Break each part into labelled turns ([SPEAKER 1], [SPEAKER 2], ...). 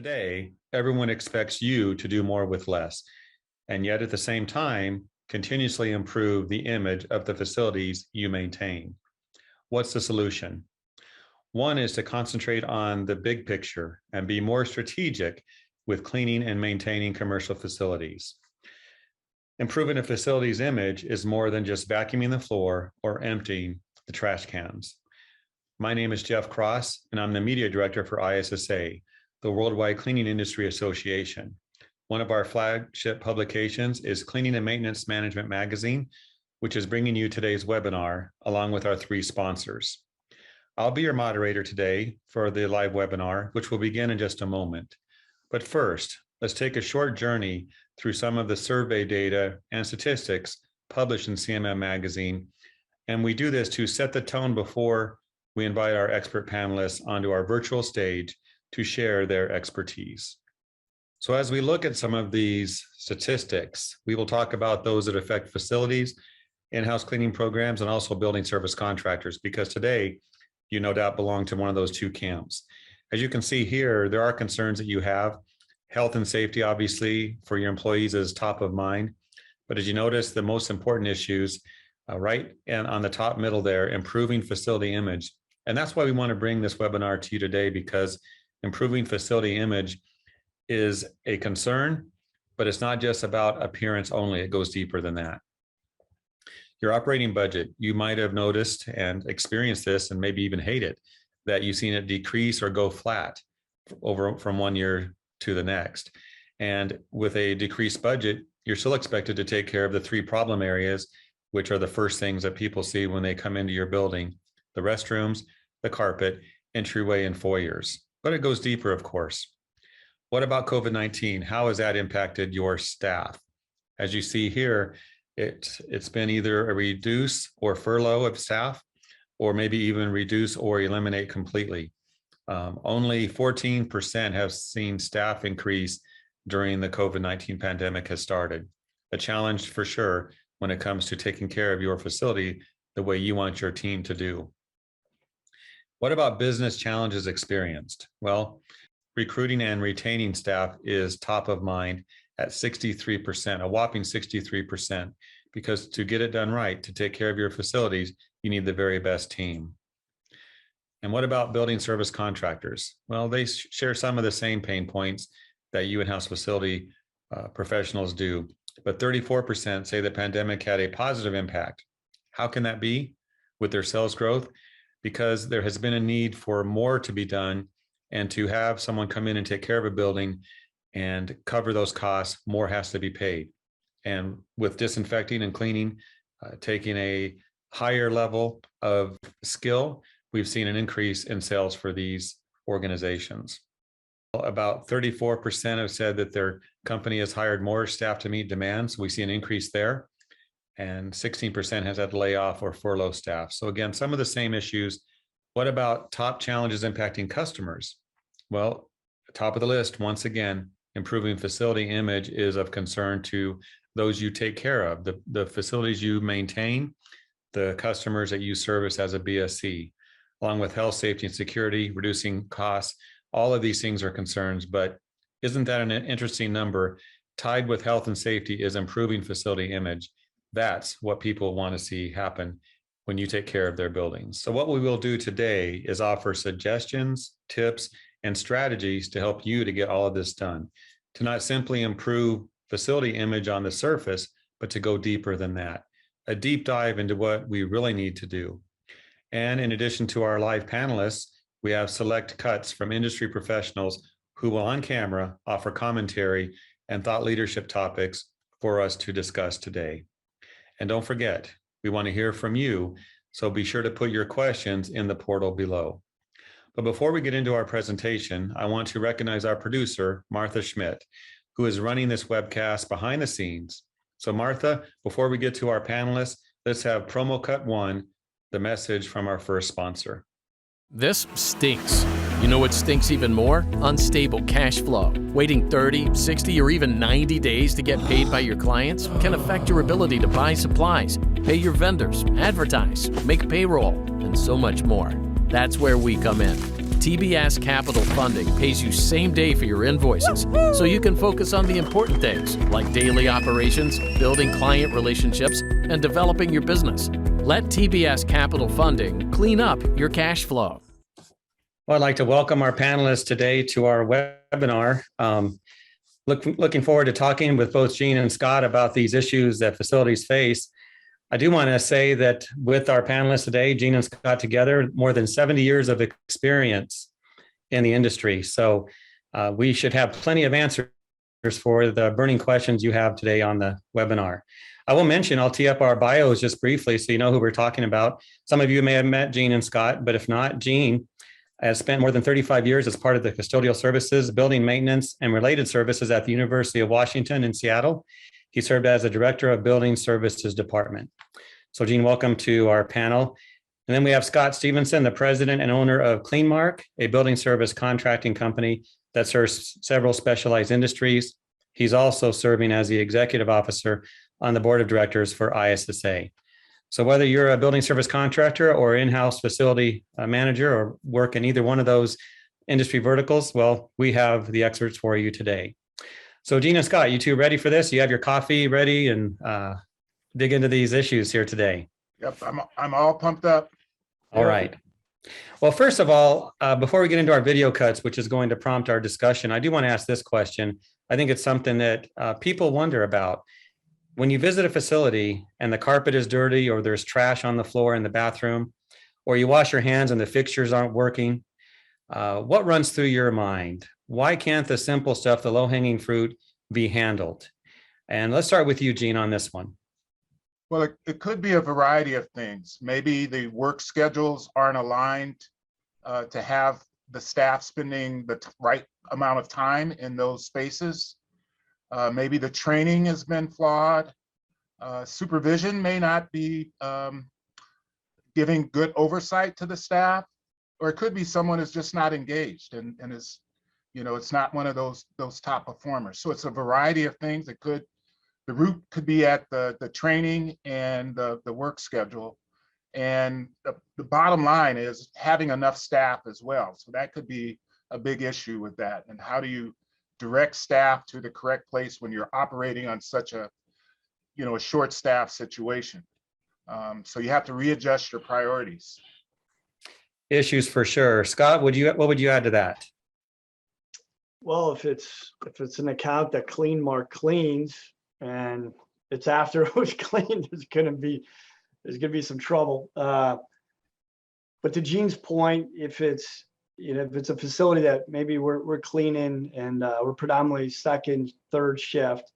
[SPEAKER 1] Today, everyone expects you to do more with less, and yet at the same time, continuously improve the image of the facilities you maintain. What's the solution? One is to concentrate on the big picture and be more strategic with cleaning and maintaining commercial facilities. Improving a facility's image is more than just vacuuming the floor or emptying the trash cans. My name is Jeff Cross, and I'm the media director for ISSA, the Worldwide Cleaning Industry Association. One of our flagship publications is Cleaning and Maintenance Management Magazine, which is bringing you today's webinar, along with our 3 sponsors. I'll be your moderator today for the live webinar, which will begin in just a moment. But first, let's take a short journey through some of the survey data and statistics published in CMM Magazine. And we do this to set the tone before we invite our expert panelists onto our virtual stage to share their expertise. So as we look at some of these statistics, we will talk about those that affect facilities, in-house cleaning programs, and also building service contractors, because today you no doubt belong to one of those 2 camps. As you can see here, there are concerns that you have. Health and safety, obviously, for your employees is top of mind. But as you notice, the most important issues right and on the top middle there, improving facility image. And that's why we want to bring this webinar to you today, because improving facility image is a concern, but it's not just about appearance only. It goes deeper than that. Your operating budget, you might have noticed and experienced this and maybe even hate it, that you've seen it decrease or go flat from one year to the next. And with a decreased budget, you're still expected to take care of the 3 problem areas, which are the first things that people see when they come into your building: the restrooms, the carpet, entryway, and foyers. But it goes deeper, of course. What about COVID-19? How has that impacted your staff? As you see here, it's been either a reduce or furlough of staff, or maybe even reduce or eliminate completely. Only 14% have seen staff increase during the COVID-19 pandemic has started. A challenge for sure when it comes to taking care of your facility the way you want your team to do. What about business challenges experienced? Well, recruiting and retaining staff is top of mind at 63%, a whopping 63%, because to get it done right, to take care of your facilities, you need the very best team. And what about building service contractors? Well, they share some of the same pain points that you in-house facility professionals do, but 34% say the pandemic had a positive impact. How can that be? With their sales growth? Because there has been a need for more to be done, and to have someone come in and take care of a building and cover those costs, more has to be paid. And with disinfecting and cleaning, taking a higher level of skill, we've seen an increase in sales for these organizations. About 34% have said that their company has hired more staff to meet demand, so we see an increase there. And 16% has had to lay off or furlough staff. So again, some of the same issues. What about top challenges impacting customers? Well, top of the list, once again, improving facility image is of concern to those you take care of, the facilities you maintain, the customers that you service as a BSC, along with health, safety, and security, reducing costs. All of these things are concerns, but isn't that an interesting number? Tied with health and safety is improving facility image. That's what people want to see happen when you take care of their buildings. So what we will do today is offer suggestions, tips, and strategies to help you to get all of this done, to not simply improve facility image on the surface, but to go deeper than that, a deep dive into what we really need to do. And in addition to our live panelists, we have select cuts from industry professionals who will on camera offer commentary and thought leadership topics for us to discuss today. And don't forget, we want to hear from you, so be sure to put your questions in the portal below. But before we get into our presentation, I want to recognize our producer, Martha Schmidt, who is running this webcast behind the scenes. So Martha, before we get to our panelists, let's have promo cut 1, the message from our first sponsor.
[SPEAKER 2] This stinks. You know what stinks even more? Unstable cash flow. Waiting 30, 60, or even 90 days to get paid by your clients can affect your ability to buy supplies, pay your vendors, advertise, make payroll, and so much more. That's where we come in. TBS Capital Funding pays you same day for your invoices, so you can focus on the important things like daily operations, building client relationships, and developing your business. Let TBS Capital Funding clean up your cash flow.
[SPEAKER 1] Well, I'd like to welcome our panelists today to our webinar. Looking forward to talking with both Gene and Scott about these issues that facilities face. I do want to say that with our panelists today, Gene and Scott together, more than 70 years of experience in the industry. So we should have plenty of answers for the burning questions you have today on the webinar. I will mention, I'll tee up our bios just briefly so you know who we're talking about. Some of you may have met Gene and Scott, but if not, Gene has spent more than 35 years as part of the custodial services, building maintenance, and related services at the University of Washington in Seattle. He served as the director of building services department. So Gene, welcome to our panel. And then we have Scott Stevenson, the president and owner of KleenMark, a building service contracting company that serves several specialized industries. He's also serving as the executive officer on the board of directors for ISSA. So whether you're a building service contractor or in-house facility manager or work in either one of those industry verticals, well, we have the experts for you today. So Gene and Scott, you two ready for this? You have your coffee ready and dig into these issues here today.
[SPEAKER 3] Yep, I'm all pumped up.
[SPEAKER 1] All right. Well, first of all, before we get into our video cuts, which is going to prompt our discussion, I do want to ask this question. I think it's something that people wonder about. When you visit a facility and the carpet is dirty or there's trash on the floor in the bathroom, or you wash your hands and the fixtures aren't working, what runs through your mind? Why can't the simple stuff, the low-hanging fruit, be handled? And let's start with you, Gene, on this one.
[SPEAKER 3] Well, it could be a variety of things. Maybe the work schedules aren't aligned to have the staff spending the right amount of time in those spaces. Maybe the training has been flawed. Supervision may not be giving good oversight to the staff, or it could be someone is just not engaged and is, it's not one of those top performers. So it's a variety of things. The root could be at the training and the work schedule. And the bottom line is having enough staff as well. So that could be a big issue with that. And how do you direct staff to the correct place when you're operating on such a short staff situation? So you have to readjust your priorities.
[SPEAKER 1] Issues for sure. Scott, what would you add to that?
[SPEAKER 4] Well, if it's an account that KleenMark cleans and it's after it was cleaned, there's gonna be some trouble. But to Gene's point, if it's a facility that maybe we're cleaning and we're predominantly second, third shift,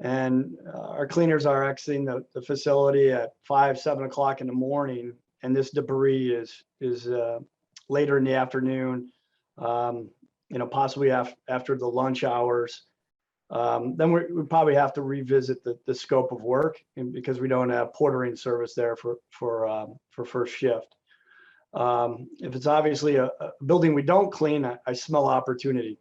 [SPEAKER 4] and our cleaners are exiting the facility at 5, 7 o'clock in the morning, and this debris is later in the afternoon, possibly after the lunch hours, then we probably have to revisit the scope of work, because we don't have portering service there for first shift. If it's obviously a building we don't clean, I smell opportunity.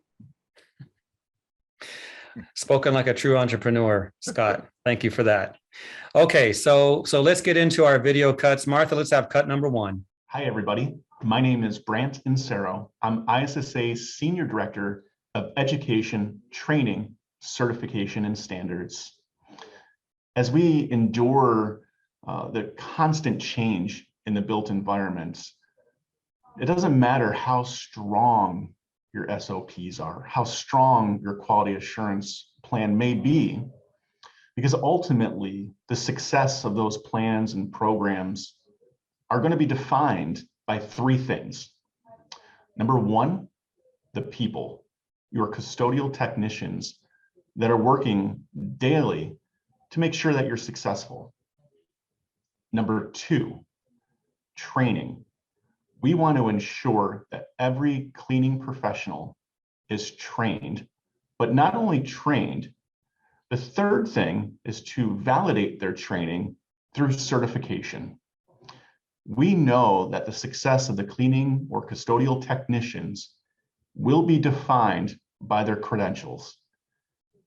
[SPEAKER 1] Spoken like a true entrepreneur, Scott. Thank you for that. Okay, so let's get into our video cuts. Martha, let's have cut number 1.
[SPEAKER 5] Hi, everybody. My name is Brant Insero. I'm ISSA's Senior Director of Education, Training, Certification, and Standards. As we endure the constant change in the built environment, it doesn't matter how strong your SOPs are, how strong your quality assurance plan may be, because ultimately the success of those plans and programs are going to be defined by 3 things. Number 1, the people, your custodial technicians that are working daily to make sure that you're successful. Number 2, training. We want to ensure that every cleaning professional is trained, but not only trained, the third thing is to validate their training through certification. We know that the success of the cleaning or custodial technicians will be defined by their credentials.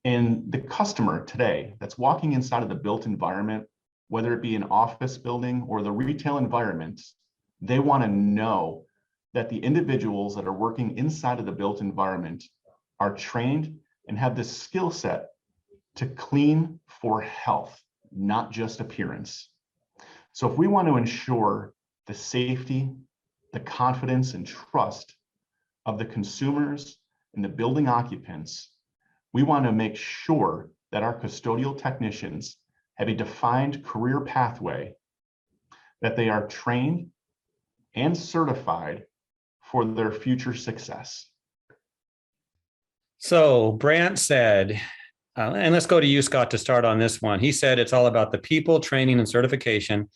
[SPEAKER 5] And the customer today that's walking inside of the built environment, whether it be an office building or the retail environment, they want to know that the individuals that are working inside of the built environment are trained and have the skill set to clean for health, not just appearance. So if we want to ensure the safety, the confidence and trust of the consumers and the building occupants, we want to make sure that our custodial technicians have a defined career pathway, that they are trained and certified for their future success.
[SPEAKER 1] So Brant said, and let's go to you, Scott, to start on this one. He said it's all about the people, training, and certification,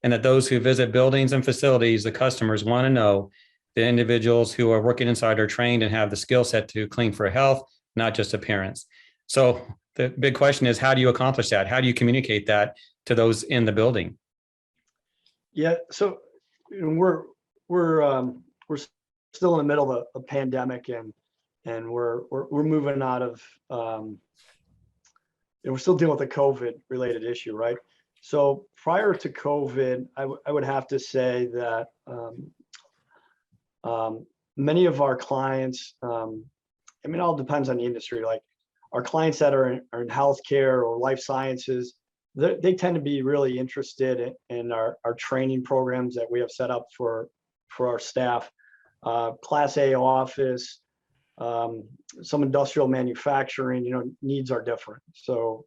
[SPEAKER 1] and that those who visit buildings and facilities, the customers want to know the individuals who are working inside are trained and have the skill set to clean for health, not just appearance. So the big question is, how do you accomplish that? How do you communicate that to those in the building?
[SPEAKER 4] Yeah, so we're still in the middle of a pandemic, and we're moving out of and we're still dealing with the COVID related issue, right? So prior to COVID, I would have to say that many of our clients, I mean, it all depends on the industry. Like our clients that are in healthcare or life sciences, they tend to be really interested in our training programs that we have set up for our staff. Class A office, some industrial manufacturing, needs are different. So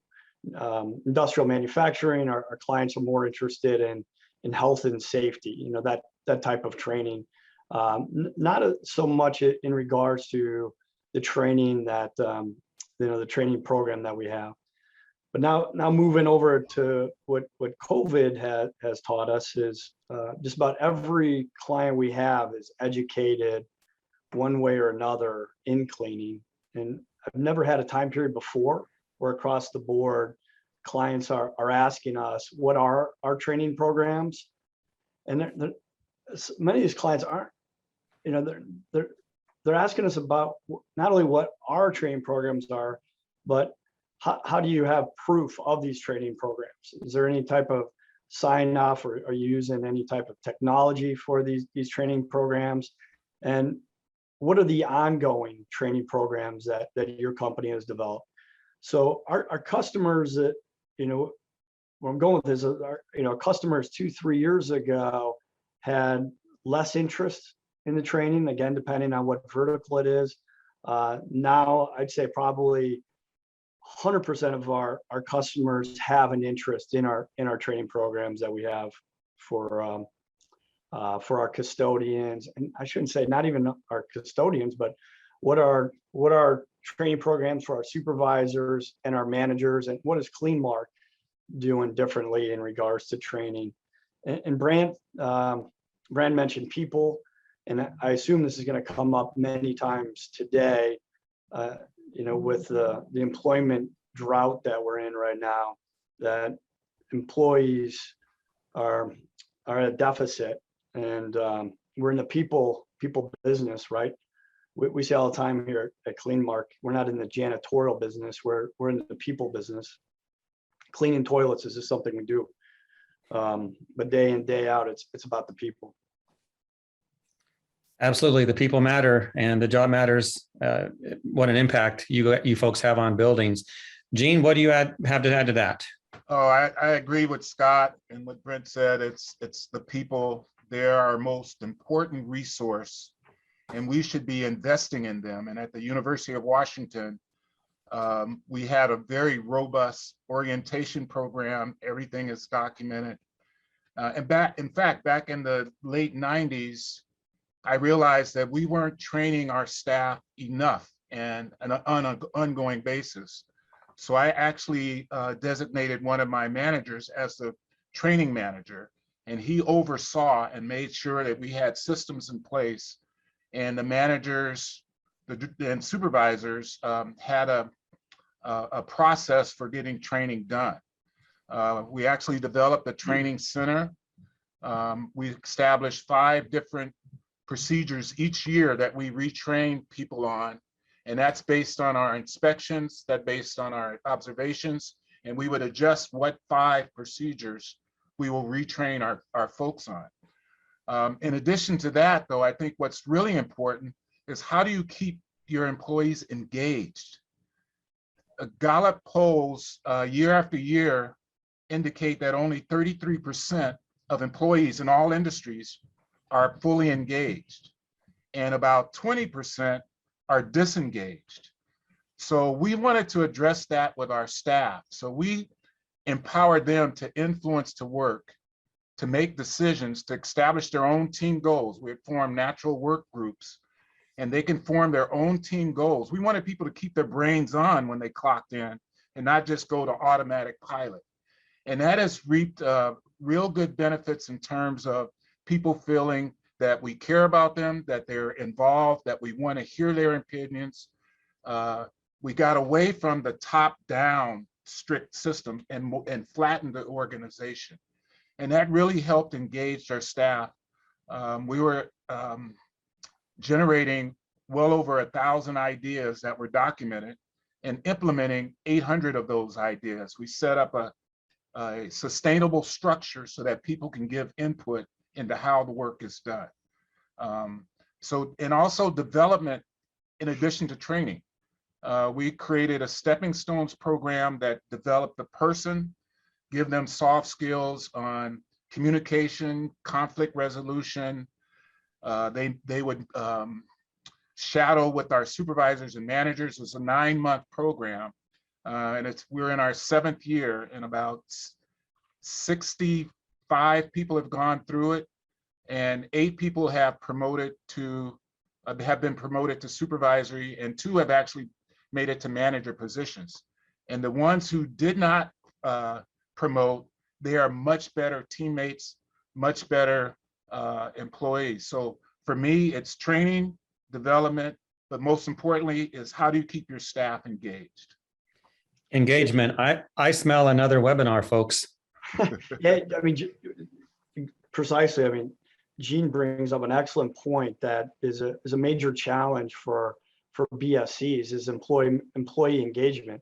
[SPEAKER 4] industrial manufacturing, our clients are more interested in health and safety, that type of training. Not so much in regards to the training that, the training program that we have. But now moving over to what COVID has taught us is just about every client we have is educated one way or another in cleaning. And I've never had a time period before where across the board clients are asking us what are our training programs. And many of these clients aren't, they're asking us about not only what our training programs are, but how do you have proof of these training programs? Is there any type of sign off, or are you using any type of technology for these training programs? And what are the ongoing training programs that your company has developed? So our customers that, where I'm going with this, our customers 2-3 years ago had less interest in the training, again, depending on what vertical it is. Now I'd say probably 100% of our customers have an interest in our training programs that we have for our custodians, and I shouldn't say not even our custodians, but what are training programs for our supervisors and our managers, and what is KleenMark doing differently in regards to training? And Brand mentioned people, and I assume this is going to come up many times today. With the employment drought that we're in right now, that employees are at a deficit, and we're in the people business, right? We say all the time here at KleenMark, we're not in the janitorial business, we're in the people business. Cleaning toilets is just something we do, but day in, day out, it's about the people.
[SPEAKER 1] Absolutely. The people matter and the job matters. What an impact you folks have on buildings. Gene, what do you have to add to that?
[SPEAKER 3] Oh, I agree with Scott and what Brent said. It's the people. They're our most important resource, and we should be investing in them. And at the University of Washington, we had a very robust orientation program. Everything is documented. And back in the late 90s, I realized that we weren't training our staff enough and on an ongoing basis. So I actually designated one of my managers as the training manager, and he oversaw and made sure that we had systems in place, and the managers and supervisors had a process for getting training done. We actually developed a training center. We established 5 different procedures each year that we retrain people on, and that's based on our inspections, that's based on our observations, and we would adjust what 5 procedures we will retrain our folks on. In addition to that, though, I think what's really important is how do you keep your employees engaged? Gallup polls year after year indicate that only 33% of employees in all industries are fully engaged, and about 20% are disengaged. So we wanted to address that with our staff. So we empowered them to influence to work, to make decisions, to establish their own team goals. We had formed natural work groups, and they can form their own team goals. We wanted people to keep their brains on when they clocked in and not just go to automatic pilot. And that has reaped real good benefits in terms of people feeling that we care about them, that they're involved, that we want to hear their opinions. We got away from the top-down strict system and flattened the organization. And that really helped engage our staff. We were generating well over 1,000 ideas that were documented and implementing 800 of those ideas. We set up a sustainable structure so that people can give input into how the work is done. And also development in addition to training. We created a stepping stones program that developed the person, give them soft skills on communication, conflict resolution. They would shadow with our supervisors and managers. It's a 9-month program. And we're in our 7th year, and about 65 people have gone through it, and 8 people have been promoted to supervisory, and 2 have actually made it to manager positions. And the ones who did not promote, they are much better teammates, much better employees. So for me, it's training, development, but most importantly is how do you keep your staff engaged?
[SPEAKER 1] Engagement. I smell another webinar, folks.
[SPEAKER 4] Yeah, I mean, precisely. I mean, Gene brings up an excellent point that is a major challenge for BSCs is employee engagement.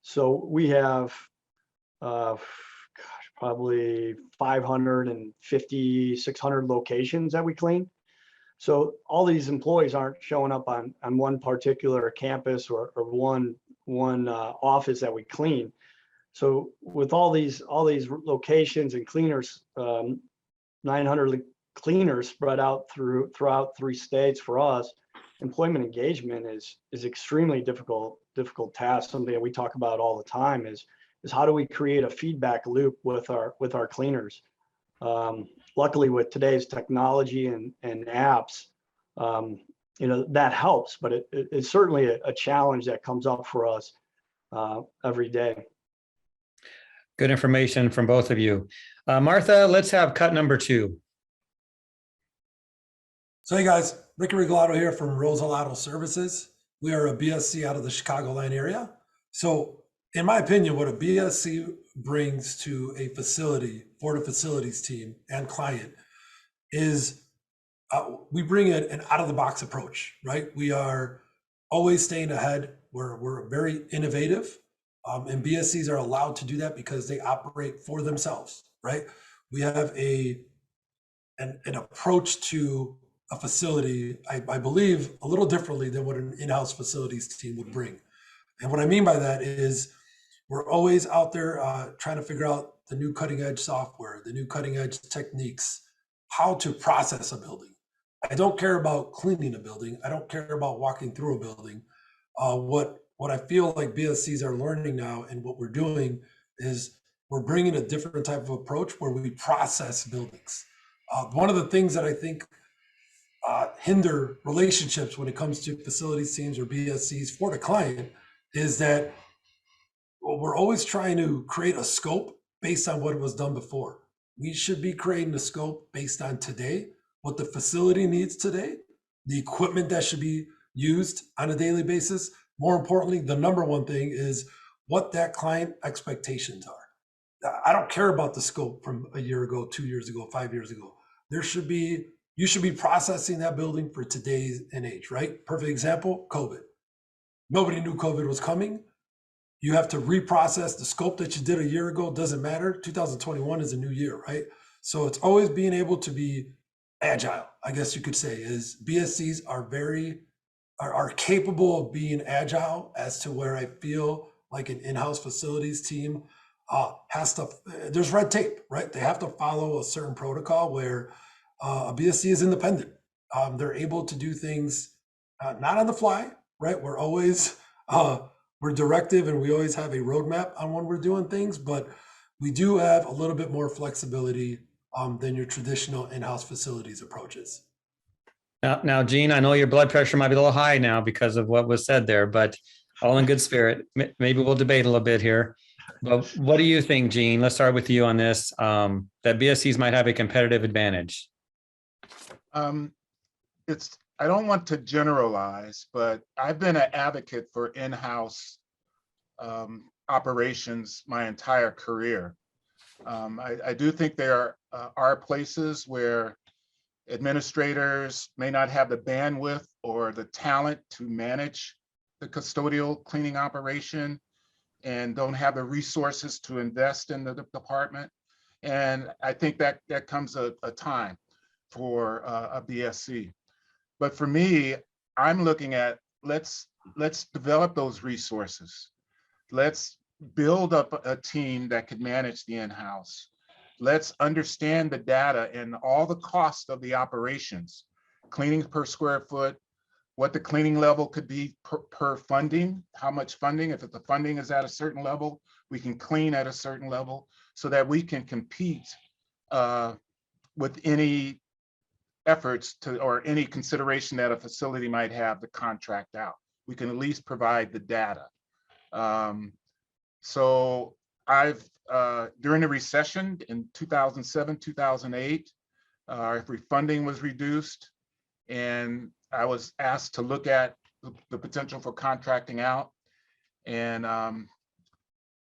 [SPEAKER 4] So we have, probably 550, 600 locations that we clean. So all these employees aren't showing up on one particular campus or one office that we clean. So with all these locations and cleaners, 900 cleaners spread out throughout 3 states, for us, employment engagement is extremely difficult task. Something that we talk about all the time is how do we create a feedback loop with our cleaners. Luckily, with today's technology and apps, that helps, but it's certainly a challenge that comes up for us every day.
[SPEAKER 1] Good information from both of you. Martha, let's have cut number 2.
[SPEAKER 6] So hey guys, Ricky Regalado here from Rosal Auto Services. We are a BSC out of the Chicagoland area. So in my opinion, what a BSC brings to a facility for the facilities team and client is we bring an out-of-the-box approach, right? We are always staying ahead. We're very innovative, and BSCs are allowed to do that because they operate for themselves, right? We have an approach to a facility, I believe, a little differently than what an in-house facilities team would bring. And what I mean by that is we're always out there trying to figure out the new cutting edge software, the new cutting edge techniques, how to process a building. I don't care about cleaning a building. I don't care about walking through a building. What I feel like BSCs are learning now and what we're doing is we're bringing a different type of approach where we process buildings. One of the things that I think hinder relationships when it comes to facilities teams or BSCs for the client is that we're always trying to create a scope based on what was done before. We should be creating a scope based on today, what the facility needs today, the equipment that should be used on a daily basis. More importantly, the number one thing is what that client expectations are. I don't care about the scope from a year ago, 2 years ago, 5 years ago. You should be processing that building for today's and age, right? Perfect example, COVID. Nobody knew COVID was coming. You have to reprocess the scope that you did a year ago. Doesn't matter. 2021 is a new year, right? So it's always being able to be agile, I guess you could say, is BSCs are capable of being agile, as to where I feel like an in-house facilities team has to, there's red tape, right? They have to follow a certain protocol where a BSC is independent. They're able to do things not on the fly, right? We're always, we're directive, and we always have a roadmap on when we're doing things, but we do have a little bit more flexibility than your traditional in-house facilities approaches.
[SPEAKER 1] Now, Gene, I know your blood pressure might be a little high now because of what was said there, but all in good spirit. Maybe we'll debate a little bit here. But what do you think, Gene? Let's start with you on this, that BSCs might have a competitive advantage.
[SPEAKER 3] I don't want to generalize, but I've been an advocate for in-house operations my entire career. I do think there are places where administrators may not have the bandwidth or the talent to manage the custodial cleaning operation and don't have the resources to invest in the department. And I think that comes a time for a BSC. But for me, I'm looking at, let's develop those resources. Let's build up a team that could manage the in-house. Let's understand the data and all the costs of the operations, cleaning per square foot, what the cleaning level could be per funding, how much funding. If the funding is at a certain level, we can clean at a certain level so that we can compete with any efforts to, or any consideration that a facility might have to contract out. We can at least provide the data. So I've, during the recession in 2007, 2008, our funding was reduced, and I was asked to look at the potential for contracting out, and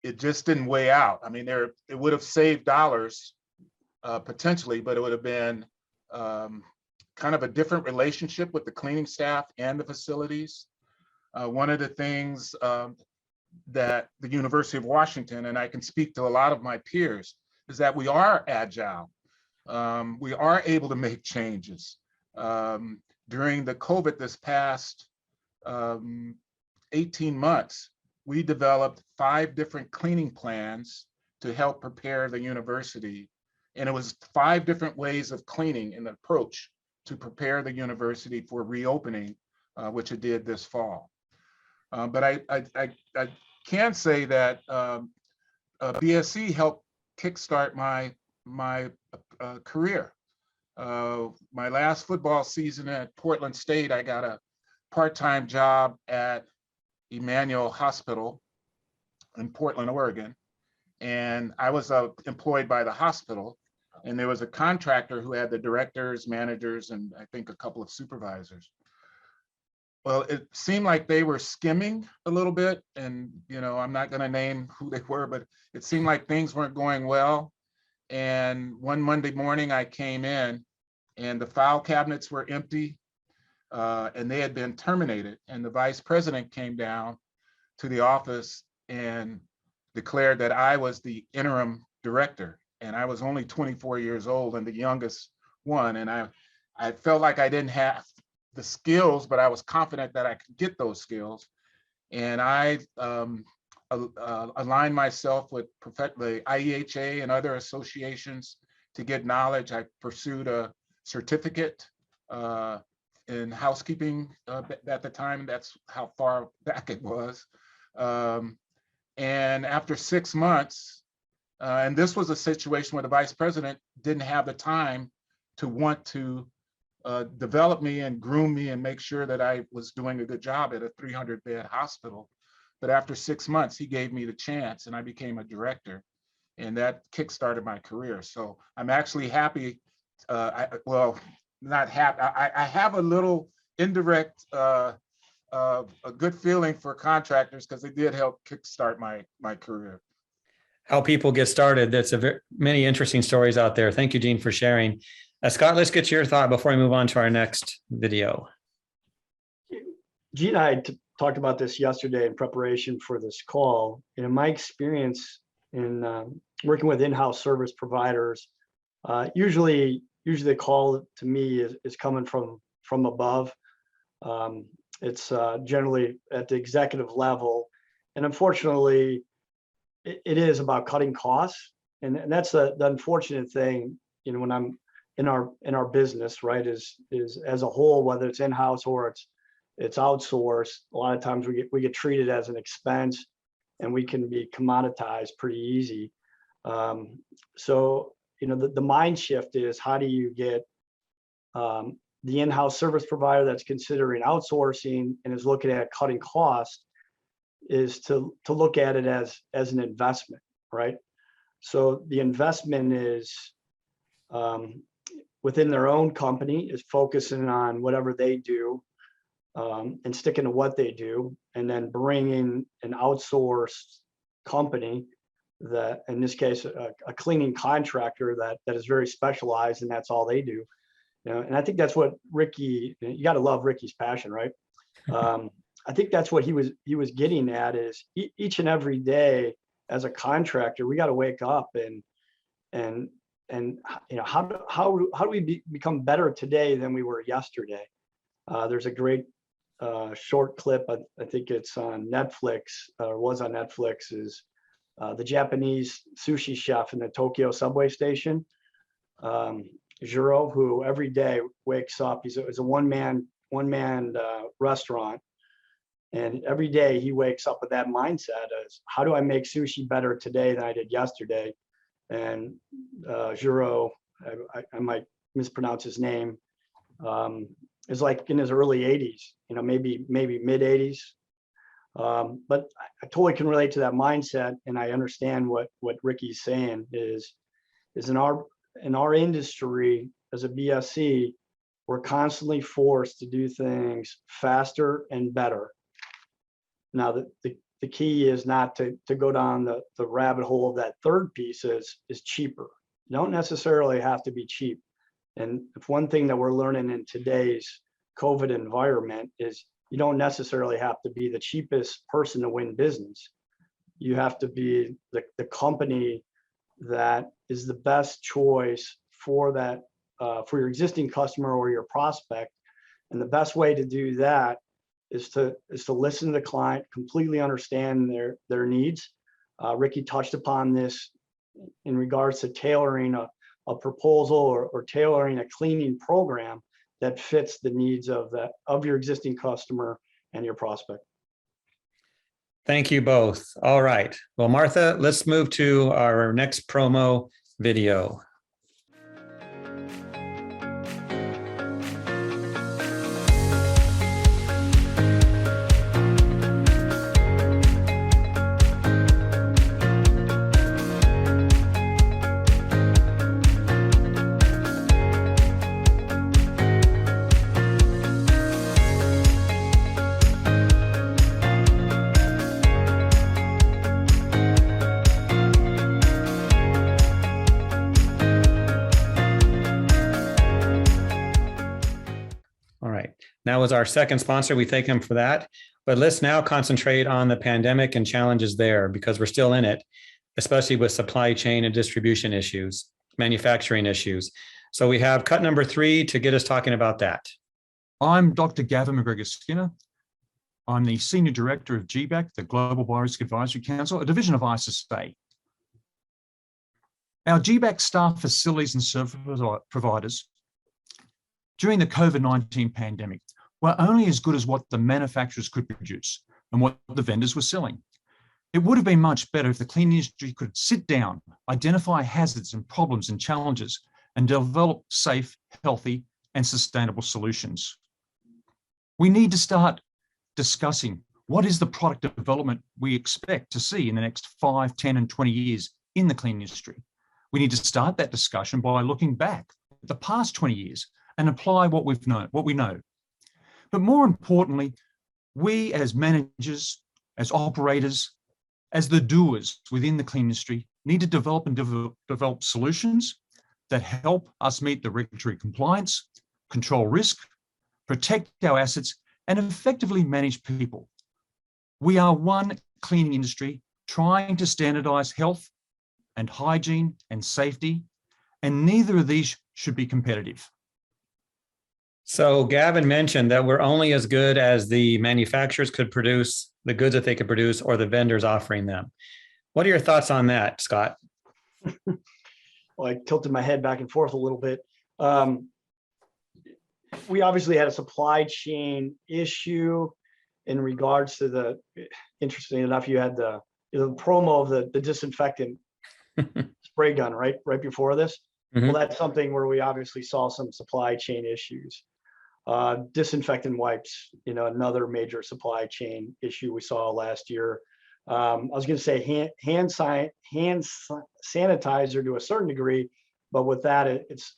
[SPEAKER 3] it just didn't weigh out. I mean, it would have saved dollars potentially, but it would have been kind of a different relationship with the cleaning staff and the facilities. One of the things that the University of Washington, and I can speak to a lot of my peers, is that we are agile. We are able to make changes. During the COVID this past 18 months, we developed 5 different cleaning plans to help prepare the university. And it was 5 different ways of cleaning and approach to prepare the university for reopening, which it did this fall. But I can say that BSC helped kickstart my career. My last football season at Portland State, I got a part-time job at Emmanuel Hospital in Portland, Oregon. And I was employed by the hospital. And there was a contractor who had the directors, managers, and I think a couple of supervisors. Well, it seemed like they were skimming a little bit. And, you know, I'm not going to name who they were, but it seemed like things weren't going well. And one Monday morning I came in and the file cabinets were empty and they had been terminated. And the vice president came down to the office and declared that I was the interim director. And I was only 24 years old and the youngest one. And I felt like I didn't have the skills, but I was confident that I could get those skills. And I aligned myself with the IEHA and other associations to get knowledge. I pursued a certificate in housekeeping at the time. That's how far back it was. And after 6 months, and this was a situation where the vice president didn't have the time to want to develop me and groom me and make sure that I was doing a good job at a 300-bed hospital. But after 6 months, he gave me the chance and I became a director, and that kickstarted my career. So I'm actually happy. Well, not happy. I have a little indirect, a good feeling for contractors because they did help kickstart my career.
[SPEAKER 1] How people get started. That's many interesting stories out there. Thank you, Gene, for sharing. Scott, let's get your thought before we move on to our next video.
[SPEAKER 4] Gene and I talked about this yesterday in preparation for this call. And in my experience in working with in-house service providers, usually usually the call to me is coming from above. It's generally at the executive level, and unfortunately, it is about cutting costs, and that's the unfortunate thing. You know, when I'm in our business, right, is as a whole, whether it's in-house or it's outsourced, a lot of times we get treated as an expense, and we can be commoditized pretty easy. So, you know, the mind shift is, how do you get the in-house service provider that's considering outsourcing and is looking at cutting costs, is to look at it as an investment, right? So the investment is within their own company, is focusing on whatever they do, and sticking to what they do, and then bringing an outsourced company, that in this case a cleaning contractor that is very specialized, and that's all they do. You know, and I think that's what Ricky, you got to love Ricky's passion, right? I think that's what he was getting at, is each and every day as a contractor, we got to wake up and you know, how do we become better today than we were yesterday? There's a great short clip, I think it's on Netflix, or was on Netflix, is the Japanese sushi chef in the Tokyo subway station, Jiro, who every day wakes up. He's a one-man restaurant, and every day he wakes up with that mindset as, how do I make sushi better today than I did yesterday? And Jiro, I might mispronounce his name, is like in his early 80s, you know, maybe mid 80s. But I totally can relate to that mindset, and I understand what Ricky's saying is in our industry as a BSC, we're constantly forced to do things faster and better. Now, the key is not to go down the rabbit hole of that third piece is cheaper. You don't necessarily have to be cheap. And if one thing that we're learning in today's COVID environment is, you don't necessarily have to be the cheapest person to win business. You have to be the company that is the best choice for that, for your existing customer or your prospect. And the best way to do that is to listen to the client, completely understand their needs. Ricky touched upon this in regards to tailoring a proposal or tailoring a cleaning program that fits the needs of your existing customer and your prospect.
[SPEAKER 1] Thank you both. All right. Well, Martha, let's move to our next promo video. Now, as our second sponsor, we thank him for that. But let's now concentrate on the pandemic and challenges there, because we're still in it, especially with supply chain and distribution issues, manufacturing issues. So we have cut number 3 to get us talking about that.
[SPEAKER 7] I'm Dr. Gavin McGregor Skinner. I'm the Senior Director of GBAC, the Global Biorisk Advisory Council, a division of ISSA. Our GBAC staff, facilities and service providers during the COVID-19 pandemic were only as good as what the manufacturers could produce and what the vendors were selling. It would have been much better if the cleaning industry could sit down, identify hazards and problems and challenges, and develop safe, healthy, and sustainable solutions. We need to start discussing what is the product development we expect to see in the next 5, 10, and 20 years in the cleaning industry. We need to start that discussion by looking back at the past 20 years and apply what we know. But more importantly, we as managers, as operators, as the doers within the cleaning industry need to develop solutions that help us meet the regulatory compliance, control risk, protect our assets, and effectively manage people. We are one cleaning industry trying to standardize health and hygiene and safety, and neither of these should be competitive.
[SPEAKER 1] So Gavin mentioned that we're only as good as the manufacturers could produce the goods that they could produce or the vendors offering them. What are your thoughts on that, Scott?
[SPEAKER 4] Well, I tilted my head back and forth a little bit. We obviously had a supply chain issue in regards to the, interestingly enough, you had the promo of the disinfectant spray gun, right before this. Well, that's something where we obviously saw some supply chain issues. Disinfectant wipes, another major supply chain issue we saw last year. I was going to say hand sanitizer to a certain degree, but with that, it's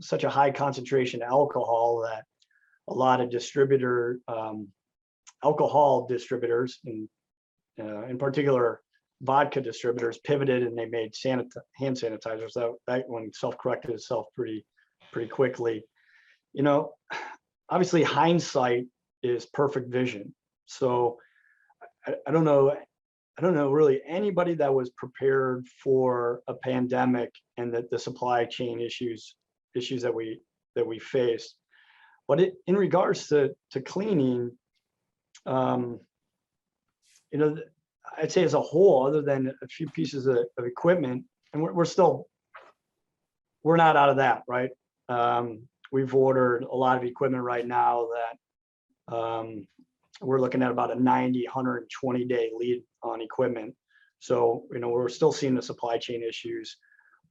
[SPEAKER 4] such a high concentration of alcohol that a lot of alcohol distributors, and in particular vodka distributors, pivoted and they made hand sanitizers. That one self-corrected itself pretty quickly. Obviously hindsight is perfect vision. So I don't know really anybody that was prepared for a pandemic and the supply chain issues that we faced. But in regards to cleaning, I'd say as a whole, other than a few pieces of equipment, and we're not out of that, right? We've ordered a lot of equipment right now that we're looking at about a 120 day lead on equipment. So, we're still seeing the supply chain issues,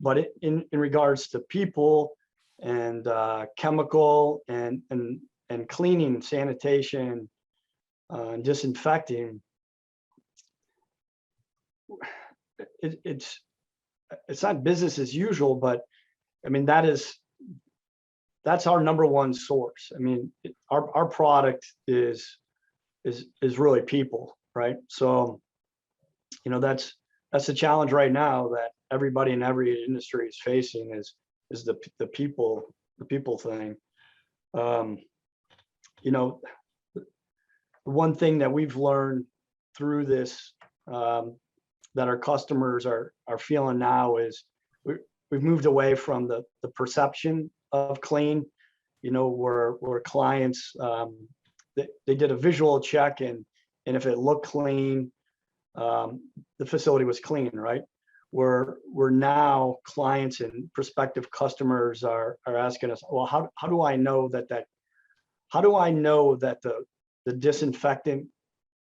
[SPEAKER 4] but in regards to people and chemical and cleaning, sanitation, and disinfecting, it's not business as usual, but I mean, that's our number one source. I mean, our product is really people, right? So, that's the challenge right now that everybody in every industry is facing is the people thing. The one thing that we've learned through this, that our customers are feeling now is we've moved away from the perception of clean, where clients, they did a visual check and if it looked clean, the facility was clean, right? We're now clients and prospective customers are asking us, well, how do I know that the disinfectant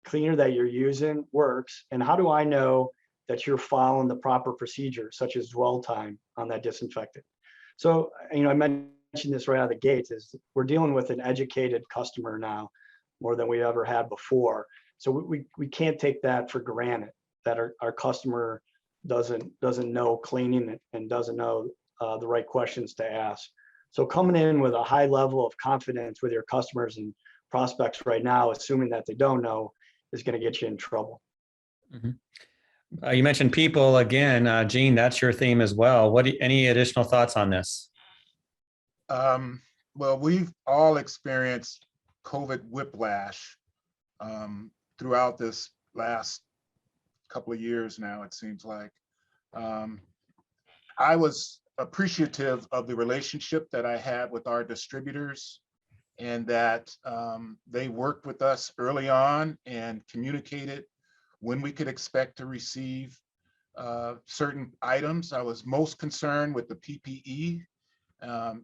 [SPEAKER 4] cleaner that you're using works, and how do I know that you're following the proper procedures such as dwell time on that disinfectant? So, I mentioned this right out of the gates, is we're dealing with an educated customer now more than we ever had before. So we can't take that for granted, that our customer doesn't know cleaning and doesn't know the right questions to ask. So coming in with a high level of confidence with your customers and prospects right now, assuming that they don't know, is going to get you in trouble.
[SPEAKER 1] You mentioned people again, Gene, that's your theme as well. Any additional thoughts on this?
[SPEAKER 3] Well, we've all experienced COVID whiplash throughout this last couple of years now, it seems like. I was appreciative of the relationship that I had with our distributors, and that they worked with us early on and communicated when we could expect to receive certain items. I was most concerned with the PPE.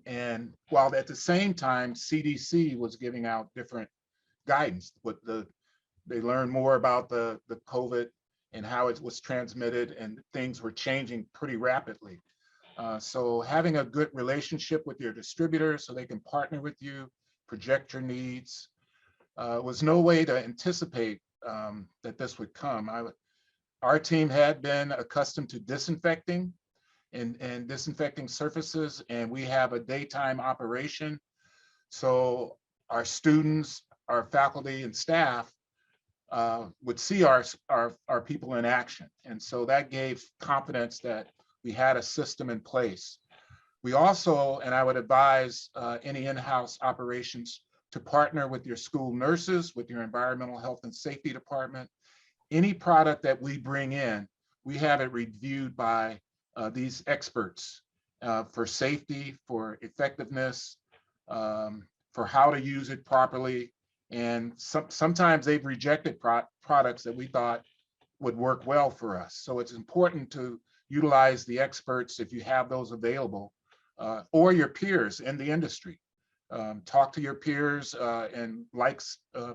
[SPEAKER 3] And while at the same time, CDC was giving out different guidance, they learned more about the COVID and how it was transmitted, and things were changing pretty rapidly. So having a good relationship with your distributors so they can partner with you, project your needs, was no way to anticipate that this would come. Our team had been accustomed to disinfecting and disinfecting surfaces, and we have a daytime operation. So our students, our faculty and staff would see our people in action. And so that gave confidence that we had a system in place. We also, and I would advise any in-house operations to partner with your school nurses, with your environmental health and safety department. Any product that we bring in, we have it reviewed by these experts, for safety, for effectiveness, for how to use it properly. And sometimes they've rejected products that we thought would work well for us. So it's important to utilize the experts if you have those available, or your peers in the industry. Talk to your peers and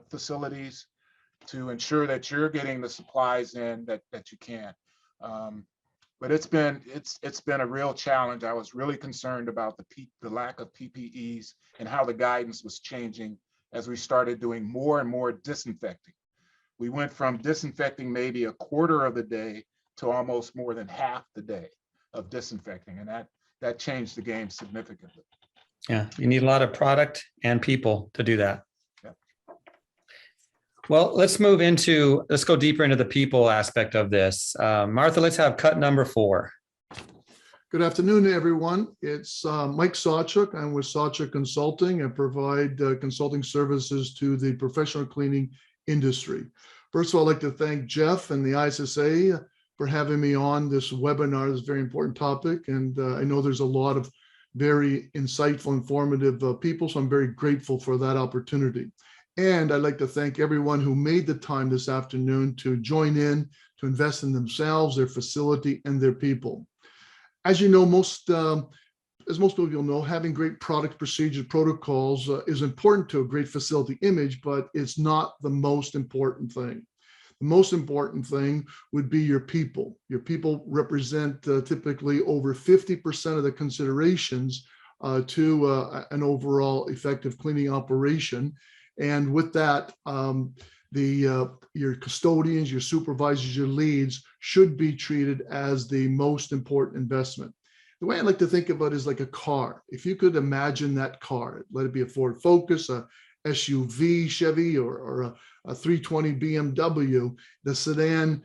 [SPEAKER 3] facilities to ensure that you're getting the supplies in that you can. But it's been a real challenge. I was really concerned about the lack of PPEs and how the guidance was changing as we started doing more and more disinfecting. We went from disinfecting maybe a quarter of the day to almost more than half the day of disinfecting, and that changed the game significantly.
[SPEAKER 1] Yeah, you need a lot of product and people to do that.
[SPEAKER 3] Yeah.
[SPEAKER 1] Well, let's go deeper into the people aspect of this. Martha, let's have cut number 4.
[SPEAKER 8] Good afternoon, everyone. It's Mike Sawchuk. I'm with Sawchuk Consulting and provide consulting services to the professional cleaning industry. First of all, I'd like to thank Jeff and the ISSA for having me on this webinar. This is a very important topic, and I know there's a lot of very insightful, informative people, so I'm very grateful for that opportunity. And I'd like to thank everyone who made the time this afternoon to join in, to invest in themselves, their facility, and their people. As you know, as most people know, having great product procedures, protocols is important to a great facility image, but it's not the most important thing. The most important thing would be your people. Your people represent typically over 50% of the considerations to an overall effective cleaning operation. And with that, your custodians, your supervisors, your leads should be treated as the most important investment. The way I like to think about it is like a car. If you could imagine that car, let it be a Ford Focus, a SUV Chevy, or a 320 BMW, the sedan,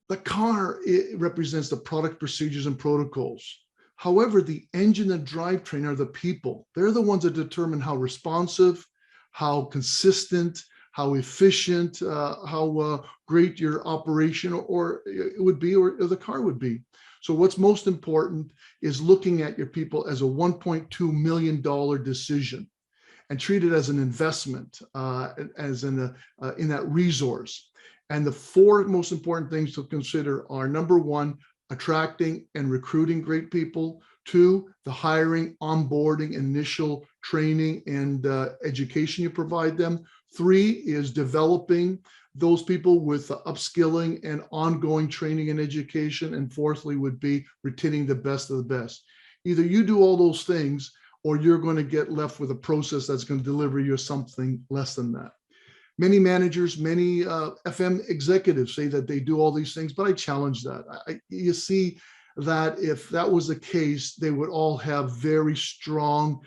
[SPEAKER 8] the car, it represents the product procedures and protocols. However, the engine and drivetrain are the people. They're the ones that determine how responsive, how consistent, how efficient, how great your operation or it would be, or the car would be. So what's most important is looking at your people as a $1.2 million decision and treat it as an investment, in that resource. And the 4 most important things to consider are: number 1, attracting and recruiting great people; 2, the hiring, onboarding, initial training and education you provide them; 3 is developing those people with upskilling and ongoing training and education; and 4thly would be retaining the best of the best. Either you do all those things, or you're going to get left with a process that's going to deliver you something less than that. Many managers, many FM executives say that they do all these things, but I challenge that. You see that if that was the case, they would all have very strong,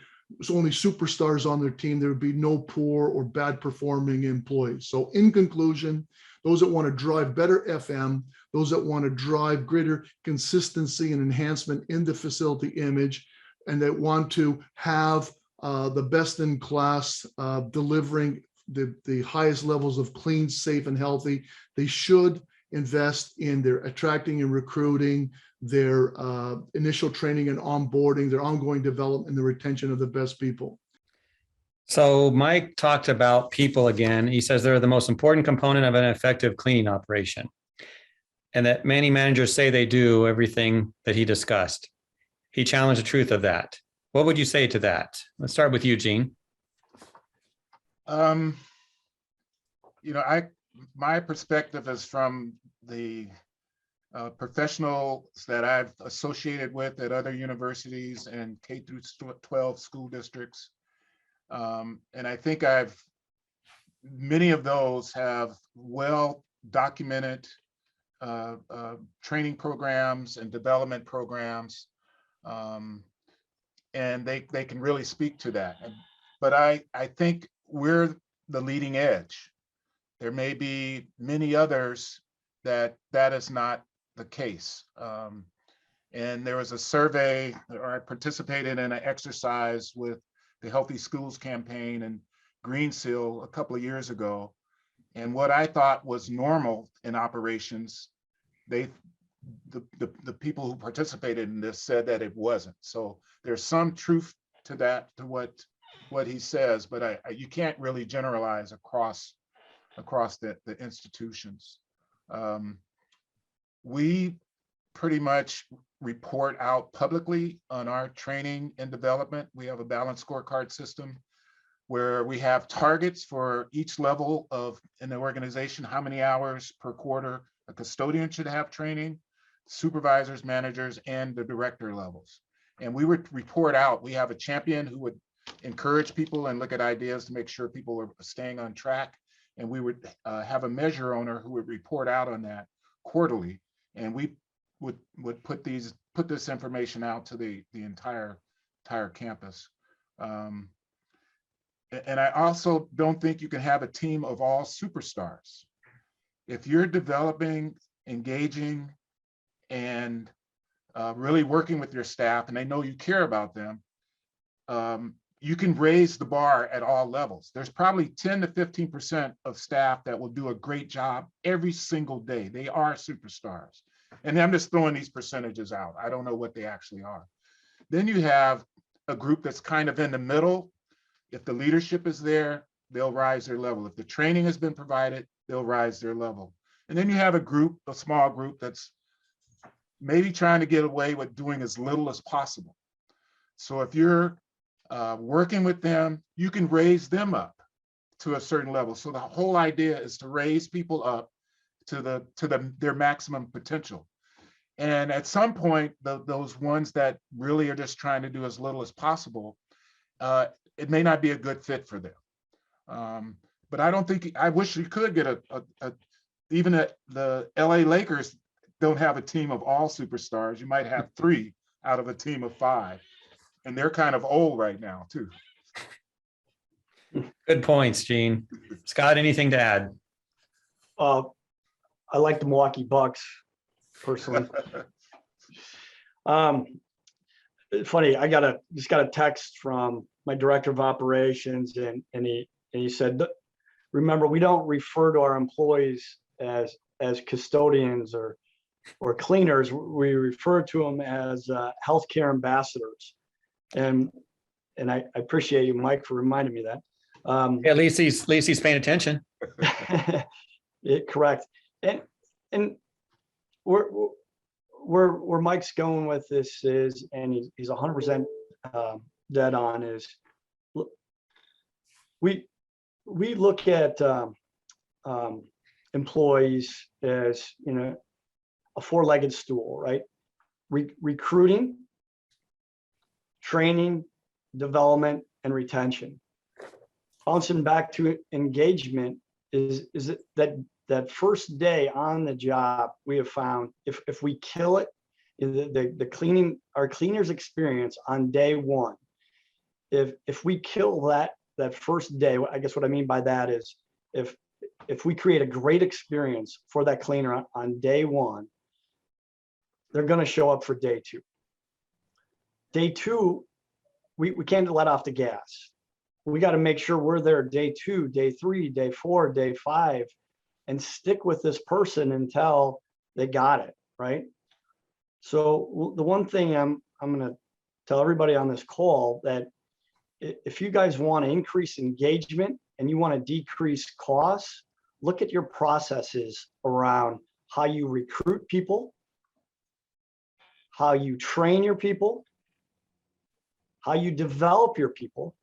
[SPEAKER 8] only superstars on their team. There would be no poor or bad performing employees. So in conclusion, those that want to drive better FM, those that want to drive greater consistency and enhancement in the facility image, and that want to have the best in class delivering the highest levels of clean, safe, and healthy, they should invest in their attracting and recruiting, their initial training and onboarding, their ongoing development, and the retention of the best people.
[SPEAKER 1] So Mike talked about people again. He says they're the most important component of an effective cleaning operation, and that many managers say they do everything that he discussed. He challenged the truth of that. What would you say to that? Let's start with you, Gene.
[SPEAKER 3] My perspective is from the professionals that I've associated with at other universities and K through 12 school districts. And I think many of those have well documented training programs and development programs. And they can really speak to that. But I think we're the leading edge. There may be many others that is not the case. And there was a survey, or I participated in an exercise with the Healthy Schools campaign in Greensill a couple of years ago. And what I thought was normal in operations, they the people who participated in this said that it wasn't. So there's some truth to that, to what he says, but you can't really generalize across the institutions. We pretty much report out publicly on our training and development. We have a balanced scorecard system where we have targets for each level in the organization, how many hours per quarter a custodian should have training, supervisors, managers, and the director levels. And we would report out, we have a champion who would encourage people and look at ideas to make sure people are staying on track. And we would have a measure owner who would report out on that quarterly. And we would put this information out to the entire campus. And I also don't think you can have a team of all superstars. If you're developing, engaging, and really working with your staff, and they know you care about them, you can raise the bar at all levels. There's probably 10 to 15% of staff that will do a great job every single day. They are superstars. And I'm just throwing these percentages out. I don't know what they actually are. Then you have a group that's kind of in the middle. If the leadership is there, they'll rise their level. If the training has been provided, they'll rise their level. And then you have a small group that's maybe trying to get away with doing as little as possible. So if you're working with them, you can raise them up to a certain level. So the whole idea is to raise people up to their maximum potential. And at some point, those ones that really are just trying to do as little as possible, it may not be a good fit for them. But I don't think, I wish you could get even the LA Lakers don't have a team of all superstars. You might have 3 out of a team of 5. And they're kind of old right now too.
[SPEAKER 1] Good points, Gene. Scott, anything to add?
[SPEAKER 4] I like the Milwaukee Bucks personally. Funny, I just got a text from my director of operations, and he said, remember, we don't refer to our employees as custodians or cleaners. We refer to them as healthcare ambassadors. And I appreciate you, Mike, for reminding me that.
[SPEAKER 1] At least he's paying attention.
[SPEAKER 4] Correct. And where Mike's going with this is, and he's 100% dead on, is we look at employees as, a 4-legged stool, right? Recruiting, training, development, and retention. Bouncing back to engagement is that first day on the job, we have found if we kill it, our cleaners experience on day one, if we kill that first day, I guess what I mean by that is if we create a great experience for that cleaner on day one, they're going to show up for day 2. Day 2, we can't let off the gas. We got to make sure we're there day 2, day 3, day 4, day 5, and stick with this person until they got it, right? So the one thing I'm going to tell everybody on this call, that if you guys want to increase engagement and you want to decrease costs, look at your processes around how you recruit people, how you train your people, how you develop your people,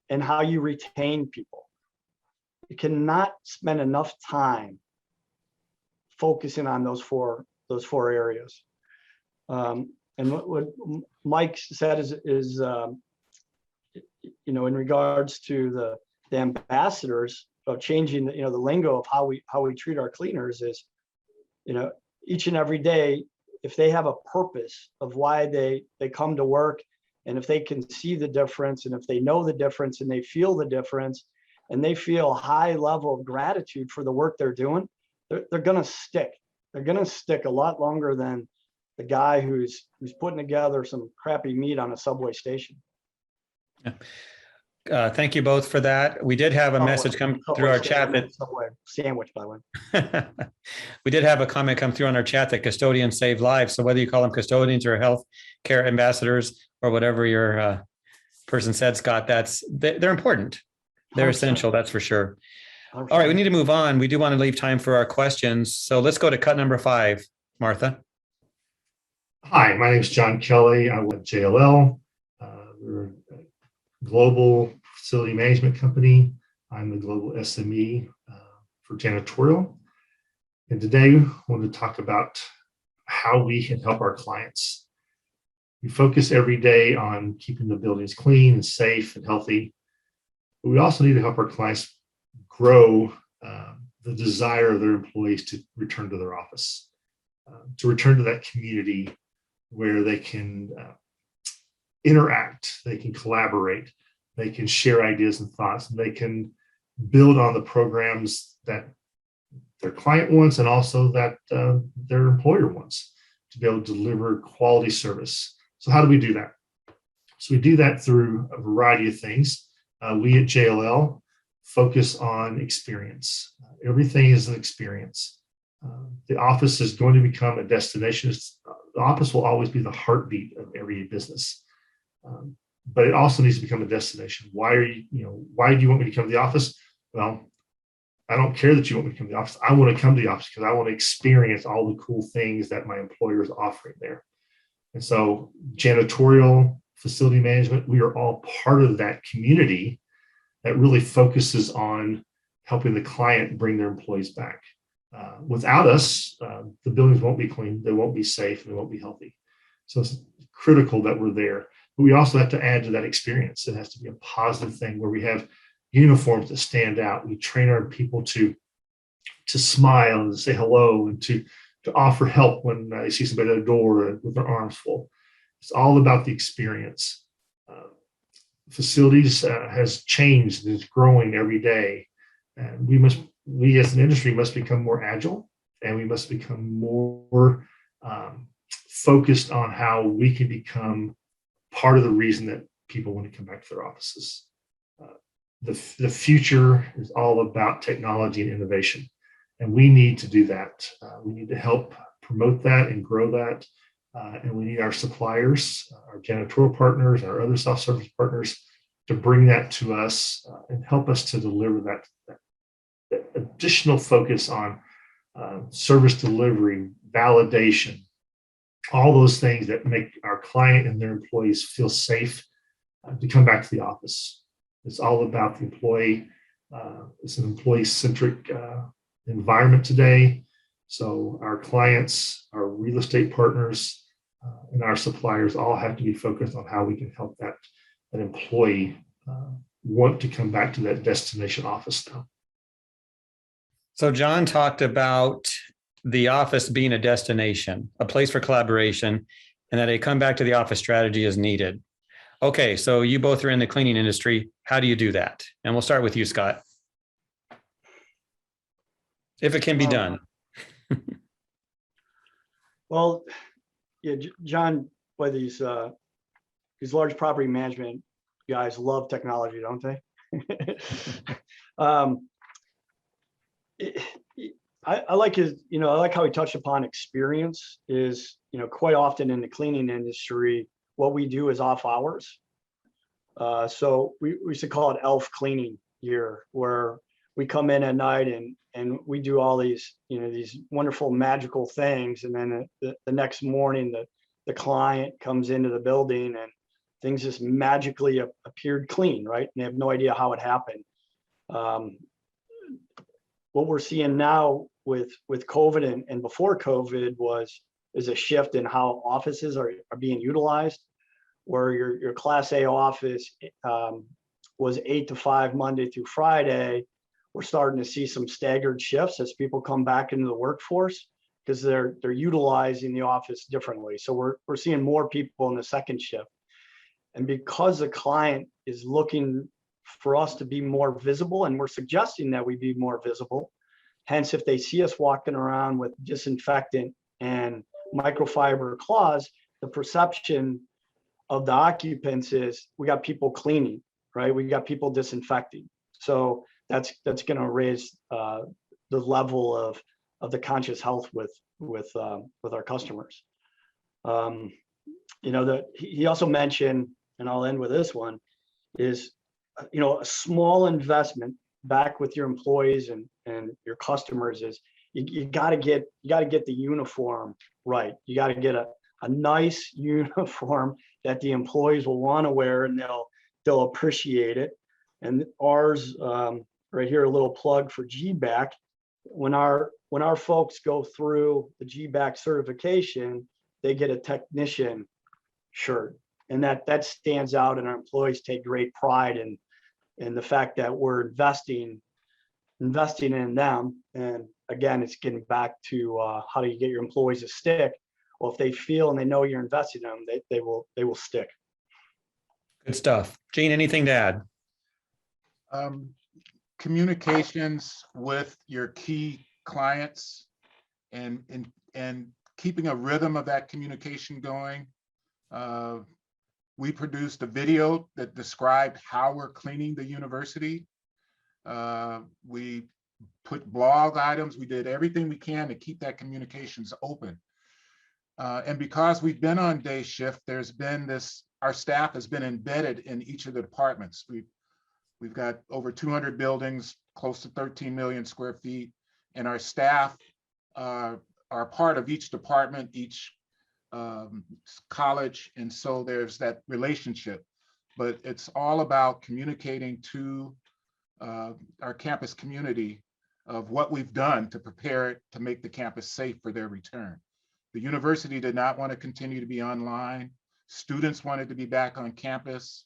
[SPEAKER 4] and how you retain people. You cannot spend enough time focusing on those four areas. And what Mike said is in regards to the ambassadors, of changing the lingo of how we treat our cleaners, is each and every day, if they have a purpose of why they come to work, and if they can see the difference, and if they know the difference, and they feel the difference, and they feel a high level of gratitude for the work they're doing, they're going to stick. They're going to stick a lot longer than the guy who's putting together some crappy meat on a subway station.
[SPEAKER 1] Yeah. Thank you both for that. We did have a message come through our chat that
[SPEAKER 4] Subway sandwich, by the way.
[SPEAKER 1] we did have a comment come through on our chat that custodians save lives. So whether you call them custodians or health care ambassadors or whatever your person said, Scott, they're important. They're
[SPEAKER 4] 100%.
[SPEAKER 1] essential. That's for sure.
[SPEAKER 4] 100%.
[SPEAKER 1] All right, we need to move on. We do want to leave time for our questions. So let's go to cut number 5, Martha.
[SPEAKER 9] Hi, my name is John Kelly. I work at JLL. We're a global facility management company. I'm the global SME for janitorial. And today I want to talk about how we can help our clients. We focus every day on keeping the buildings clean and safe and healthy, but we also need to help our clients grow the desire of their employees to return to their office, to return to that community where they can interact, they can collaborate, they can share ideas and thoughts, and they can build on the programs that their client wants and also that their employer wants to be able to deliver quality service. So how do we do that? So we do that through a variety of things. We at JLL focus on experience. Everything is an experience. The office is going to become a destination. The office will always be the heartbeat of every business. But it also needs to become a destination. Why do you want me to come to the office? Well, I don't care that you want me to come to the office. I want to come to the office because I want to experience all the cool things that my employer is offering there. And so janitorial, facility management, we are all part of that community that really focuses on helping the client bring their employees back. Without us, the buildings won't be clean, they won't be safe, and they won't be healthy. So it's critical that we're there. But we also have to add to that experience. It has to be a positive thing where we have uniforms that stand out. We train our people to smile and say hello and to offer help when they see somebody at the door with their arms full. It's all about the experience. Facilities has changed and is growing every day. And we as an industry must become more agile, and we must become more focused on how we can become part of the reason that people want to come back to their offices. The future is all about technology and innovation, and we need to do that. We need to help promote that and grow that, and we need our suppliers, our janitorial partners, our other self-service partners to bring that to us and help us to deliver that additional focus on service delivery, validation, all those things that make our client and their employees feel safe to come back to the office. It's all about the employee. It's an employee-centric environment today. So our clients, our real estate partners, and our suppliers all have to be focused on how we can help that employee want to come back to that destination office now.
[SPEAKER 1] So John talked about the office being a destination, a place for collaboration, and that a come back to the office strategy is needed. Okay, so you both are in the cleaning industry. How do you do that? And we'll start with you, Scott. If it can be done.
[SPEAKER 4] Well, yeah, John, boy, these large property management guys love technology, don't they? I like his, I like how he touched upon experience is, quite often in the cleaning industry, what we do is off hours. So we used to call it elf cleaning year, where we come in at night and we do all these, these wonderful magical things. And then the next morning, the client comes into the building and things just magically appeared clean, right? And they have no idea how it happened. What we're seeing now with COVID and before COVID is a shift in how offices are being utilized, where your Class A office was 8 to 5 Monday through Friday. We're starting to see some staggered shifts as people come back into the workforce because they're utilizing the office differently. So we're seeing more people in the second shift. And because the client is looking for us to be more visible, and we're suggesting that we be more visible. Hence, if they see us walking around with disinfectant and microfiber cloths, the perception of the occupants is we got people cleaning. right? We got people disinfecting. So that's going to raise the level of the conscious health with our customers. You know, he also mentioned, and I'll end with this one, is a small investment back with your employees and your customers is you got to get the uniform right. You got to get a nice uniform that the employees will want to wear and they'll appreciate it. And ours, right here, a little plug for GBAC. When our folks go through the GBAC certification, they get a technician shirt, and that stands out, and our employees take great pride in the fact that we're investing in them. And again, it's getting back to how do you get your employees to stick? Well, if they feel and they know you're investing in them, they will stick.
[SPEAKER 1] Good stuff. Gene, anything to add?
[SPEAKER 3] Communications with your key clients and keeping a rhythm of that communication going. We produced a video that described how we're cleaning the university. We put blog items. We did everything we can to keep that communications open. And because we've been on day shift, there's been our staff has been embedded in each of the departments. We've got over 200 buildings, close to 13 million square feet, and our staff are part of each department, each college, and so there's that relationship. But it's all about communicating to our campus community of what we've done to prepare it to make the campus safe for their return. The university did not want to continue to be online. Students wanted to be back on campus.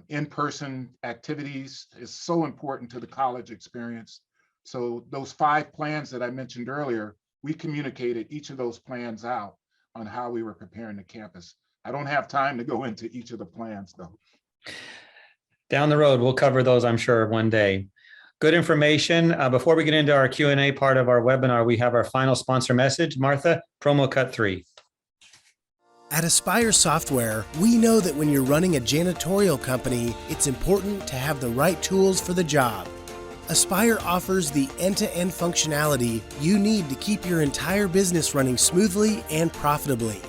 [SPEAKER 3] In-person activities is so important to the college experience. So those 5 plans that I mentioned earlier, we communicated each of those plans out on how we were preparing the campus. I don't have time to go into each of the plans though.
[SPEAKER 1] Down the road, we'll cover those, I'm sure, one day. Good information. Before we get into our Q&A part of our webinar, we have our final sponsor message. Martha, promo cut 3.
[SPEAKER 10] At Aspire Software, we know that when you're running a janitorial company, it's important to have the right tools for the job. Aspire offers the end-to-end functionality you need to keep your entire business running smoothly and profitably.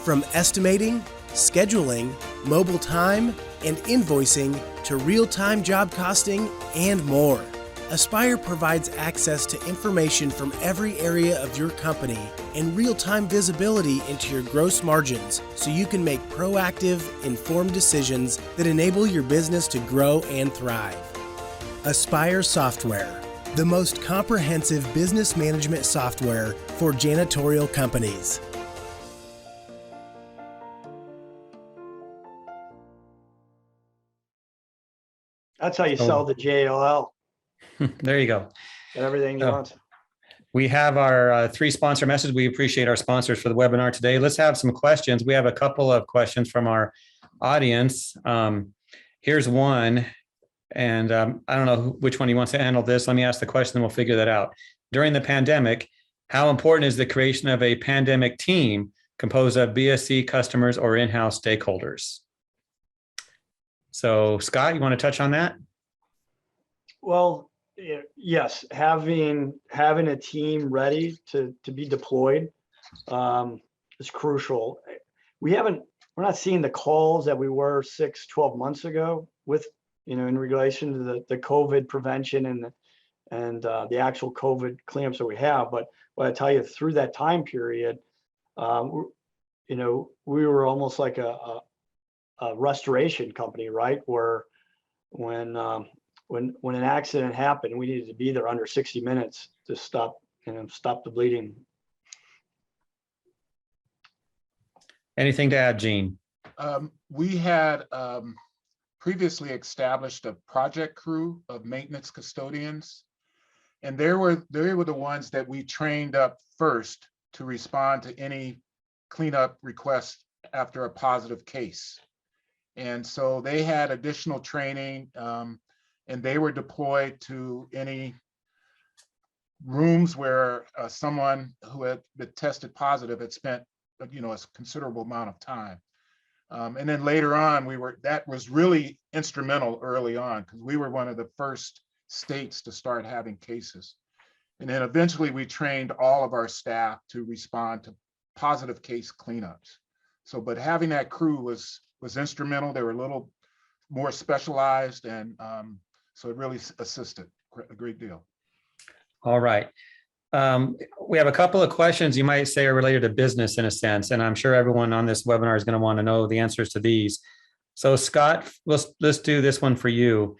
[SPEAKER 10] From estimating, scheduling, mobile time, and invoicing to real-time job costing and more. Aspire provides access to information from every area of your company and real-time visibility into your gross margins so you can make proactive, informed decisions that enable your business to grow and thrive. Aspire Software, the most comprehensive business management software for janitorial companies.
[SPEAKER 4] That's how you sell the JLL.
[SPEAKER 1] There you go.
[SPEAKER 4] Get everything you want.
[SPEAKER 1] We have our 3 sponsor messages. We appreciate our sponsors for the webinar today. Let's have some questions. We have a couple of questions from our audience. Here's one, and I don't know which one he wants to handle this. Let me ask the question and we'll figure that out. During the pandemic, how important is the creation of a pandemic team composed of BSC customers or in-house stakeholders? So Scott, you want to touch on that?
[SPEAKER 4] Well, yes, having a team ready to be deployed is crucial. We're not seeing the calls that we were 6-12 months ago with, in relation to the COVID prevention and the actual COVID cleanups that we have. But what I tell you, through that time period, we were almost like a restoration company, right? Where when an accident happened, we needed to be there under 60 minutes to stop the bleeding.
[SPEAKER 1] Anything to add, Gene?
[SPEAKER 3] We had previously established a project crew of maintenance custodians, and they were the ones that we trained up first to respond to any cleanup requests after a positive case. And so they had additional training, and they were deployed to any rooms where someone who had been tested positive had spent, a considerable amount of time. And then later on, that was really instrumental early on because we were one of the first states to start having cases. And then eventually we trained all of our staff to respond to positive case cleanups. So, but having that crew was instrumental. They were a little more specialized, and so it really assisted a great deal.
[SPEAKER 1] All right. We have a couple of questions you might say are related to business in a sense, and I'm sure everyone on this webinar is going to want to know the answers to these. So Scott, let's do this one for you.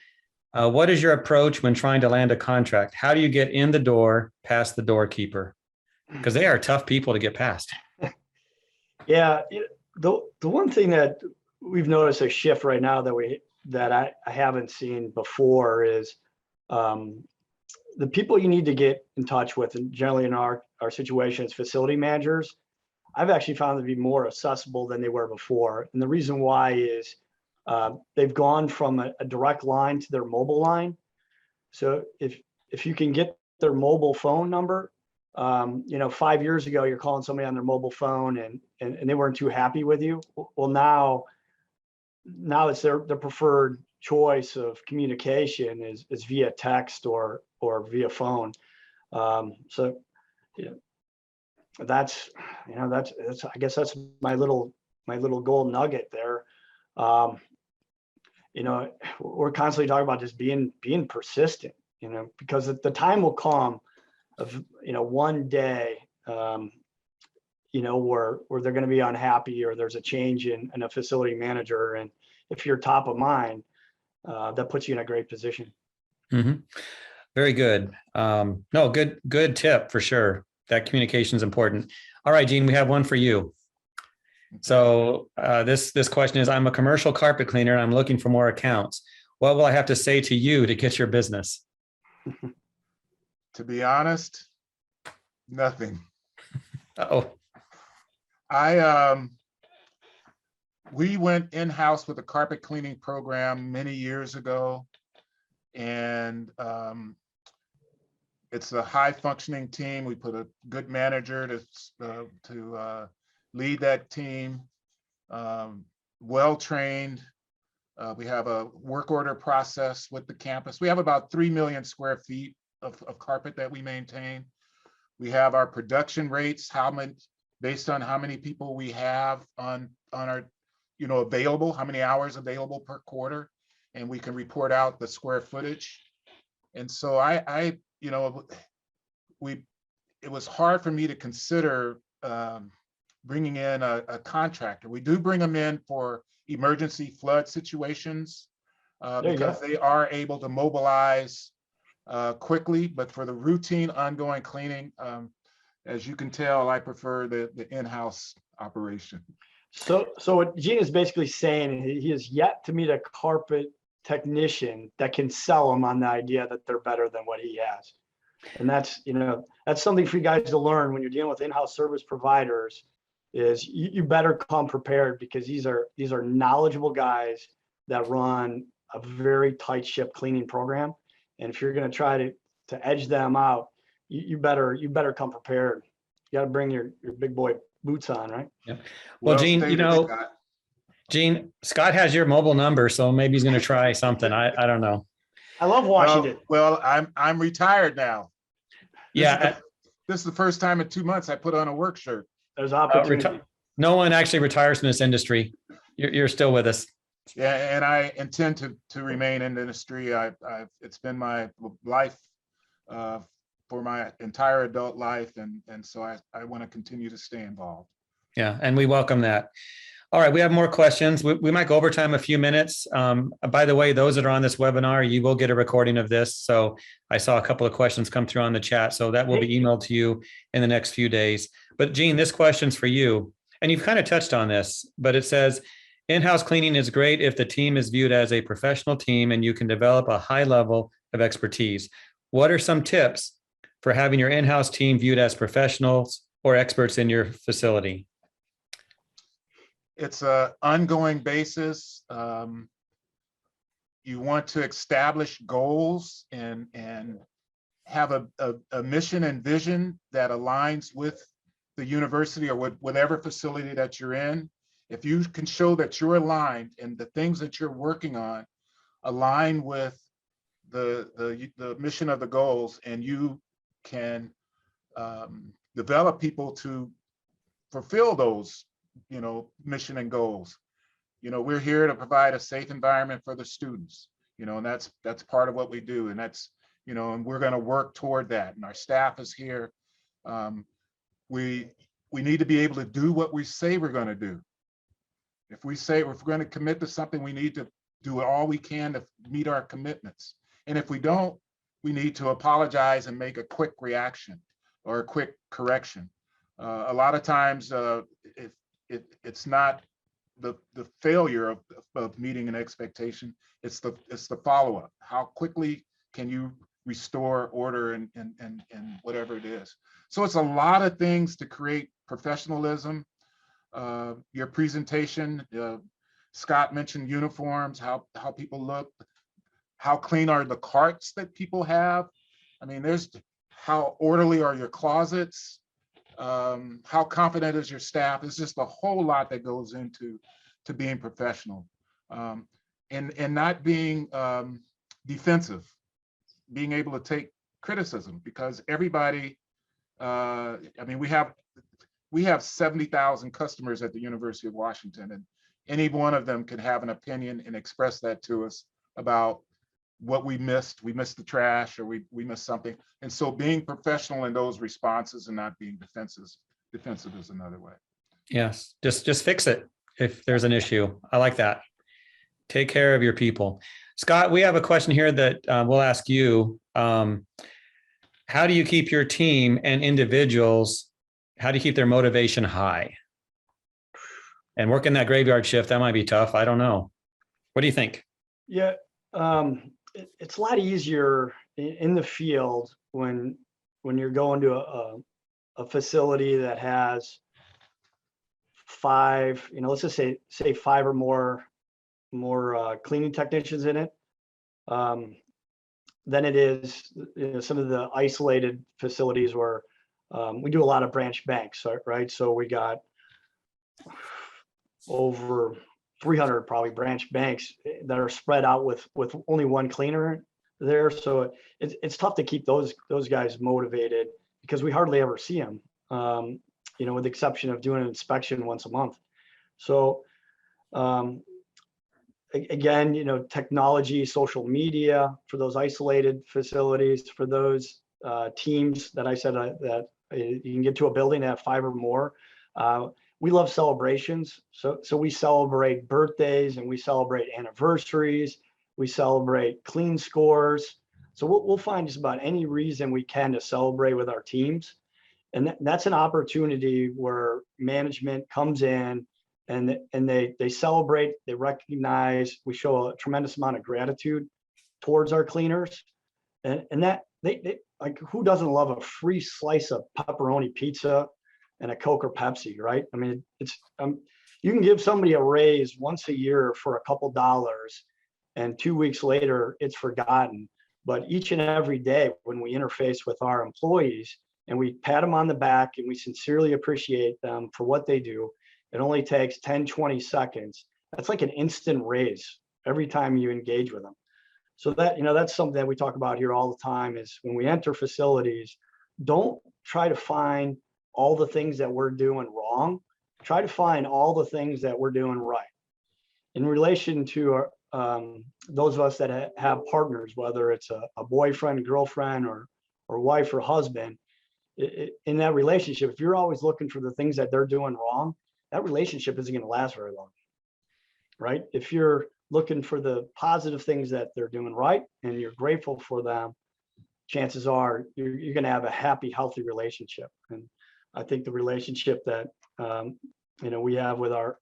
[SPEAKER 1] What is your approach when trying to land a contract? How do you get in the door past the doorkeeper? Because they are tough people to get past.
[SPEAKER 4] Yeah, the one thing that we've noticed a shift right now that I haven't seen before is the people you need to get in touch with, and generally in our situation as facility managers, I've actually found to be more accessible than they were before. And the reason why is they've gone from a direct line to their mobile line. So if you can get their mobile phone number, 5 years ago, you're calling somebody on their mobile phone and they weren't too happy with you. Well, now it's their preferred choice of communication is via text or via phone. So that's I guess that's my little gold nugget there. We're constantly talking about just being persistent, because the time will come of, one day, where they're going to be unhappy or there's a change in a facility manager. And if you're top of mind, that puts you in a great position.
[SPEAKER 1] Mm-hmm. Very good. No, good tip for sure. That communication is important. All right, Gene, we have one for you. So this question is, I'm a commercial carpet cleaner and I'm looking for more accounts. What will I have to say to you to get your business?
[SPEAKER 3] To be honest, nothing.
[SPEAKER 1] Uh-oh.
[SPEAKER 3] We went in-house with a carpet cleaning program many years ago, and it's a high functioning team. We put a good manager to lead that team, well trained. We have a work order process with the campus. We have about 3 million square feet of carpet that we maintain. We have our production rates, based on how many people we have on our, available, how many hours available per quarter, and we can report out the square footage. And so it was hard for me to consider bringing in a contractor. We do bring them in for emergency flood situations because they are able to mobilize quickly, but for the routine ongoing cleaning, as you can tell, I prefer the in-house operation.
[SPEAKER 4] So what Gene is basically saying, he has yet to meet a carpet technician that can sell him on the idea that they're better than what he has. And that's something for you guys to learn when you're dealing with in-house service providers, is you better come prepared, because these are knowledgeable guys that run a very tight ship cleaning program. And if you're going to try to edge them out, you better come prepared. You got to bring your big boy boots on, right?
[SPEAKER 1] Yeah. Well, Gene,
[SPEAKER 3] Scott.
[SPEAKER 1] Gene, Scott has your mobile number, so maybe he's going to try something. I don't know.
[SPEAKER 4] I love Washington.
[SPEAKER 3] Well, I'm retired now.
[SPEAKER 1] This
[SPEAKER 3] is the first time in 2 months I put on a work shirt.
[SPEAKER 4] There's opportunity.
[SPEAKER 1] No one actually retires from this industry. You're still with us.
[SPEAKER 3] Yeah, and I intend to remain in the industry. It's been my life for my entire adult life, and so I want to continue to stay involved.
[SPEAKER 1] Yeah, and we welcome that. All right, we have more questions. We might go over time a few minutes. By the way, those that are on this webinar, you will get a recording of this. So I saw a couple of questions come through on the chat, so that will be emailed to you in the next few days. But Gene, this question's for you, and you've kind of touched on this, but it says, in-house cleaning is great if the team is viewed as a professional team and you can develop a high level of expertise. What are some tips for having your in-house team viewed as professionals or experts in your facility?
[SPEAKER 3] It's an ongoing basis. You want to establish goals and have a mission and vision that aligns with the university or with whatever facility that you're in. If you can show that you're aligned and the things that you're working on align with the mission of the goals, and you can develop people to fulfill those, mission and goals. We're here to provide a safe environment for the students, and that's part of what we do. And that's, and we're going to work toward that. And our staff is here. We need to be able to do what we say we're going to do. If we say if we're going to commit to something, we need to do all we can to meet our commitments. And if we don't, we need to apologize and make a quick reaction or a quick correction. A lot of times, it's not the failure of meeting an expectation. It's the follow-up. How quickly can you restore order and whatever it is? So it's a lot of things to create professionalism. Your presentation, Scott mentioned uniforms, how people look, how clean are the carts that people have. I mean, there's how orderly are your closets, how confident is your staff. It's just a whole lot that goes into being professional, and not being defensive, being able to take criticism, because everybody, I mean, we have 70,000 customers at the University of Washington, and any one of them can have an opinion and express that to us about what we missed. We missed the trash, or we missed something. And so being professional in those responses and not being defensive is another way.
[SPEAKER 1] Yes, just fix it if there's an issue. I like that. Take care of your people. Scott, we have a question here that we'll ask you. How do you keep your team and individuals, how do you keep their motivation high? And working that graveyard shift, that might be tough. I don't know. What do you think?
[SPEAKER 4] Yeah, it's a lot easier in the field when you're going to a facility that has 5, let's just say 5 or more cleaning technicians in it, than it is some of the isolated facilities where we do a lot of branch banks, right? So we got over 300 probably branch banks that are spread out with only one cleaner there. So it's tough to keep those guys motivated because we hardly ever see them, with the exception of doing an inspection once a month. So again, technology, social media for those isolated facilities, for those teams that I said that you can get to a building that have 5 or more. We love celebrations. So we celebrate birthdays and we celebrate anniversaries. We celebrate clean scores. So we'll find just about any reason we can to celebrate with our teams. And that's an opportunity where management comes in and they celebrate, they recognize, we show a tremendous amount of gratitude towards our cleaners. And that they like, who doesn't love a free slice of pepperoni pizza and a Coke or Pepsi, right? I mean, it's you can give somebody a raise once a year for a couple dollars, and 2 weeks later it's forgotten. But each and every day when we interface with our employees and we pat them on the back and we sincerely appreciate them for what they do, it only takes 10, 20 seconds. That's like an instant raise every time you engage with them. So that, that's something that we talk about here all the time, is when we enter facilities, don't try to find all the things that we're doing wrong. Try to find all the things that we're doing right. In relation to those of us that have partners, whether it's a boyfriend, girlfriend, or wife or husband, in that relationship, if you're always looking for the things that they're doing wrong, that relationship isn't going to last very long, right? If you're looking for the positive things that they're doing right and you're grateful for them, chances are you're going to have a happy, healthy relationship. And I think the relationship that we have with our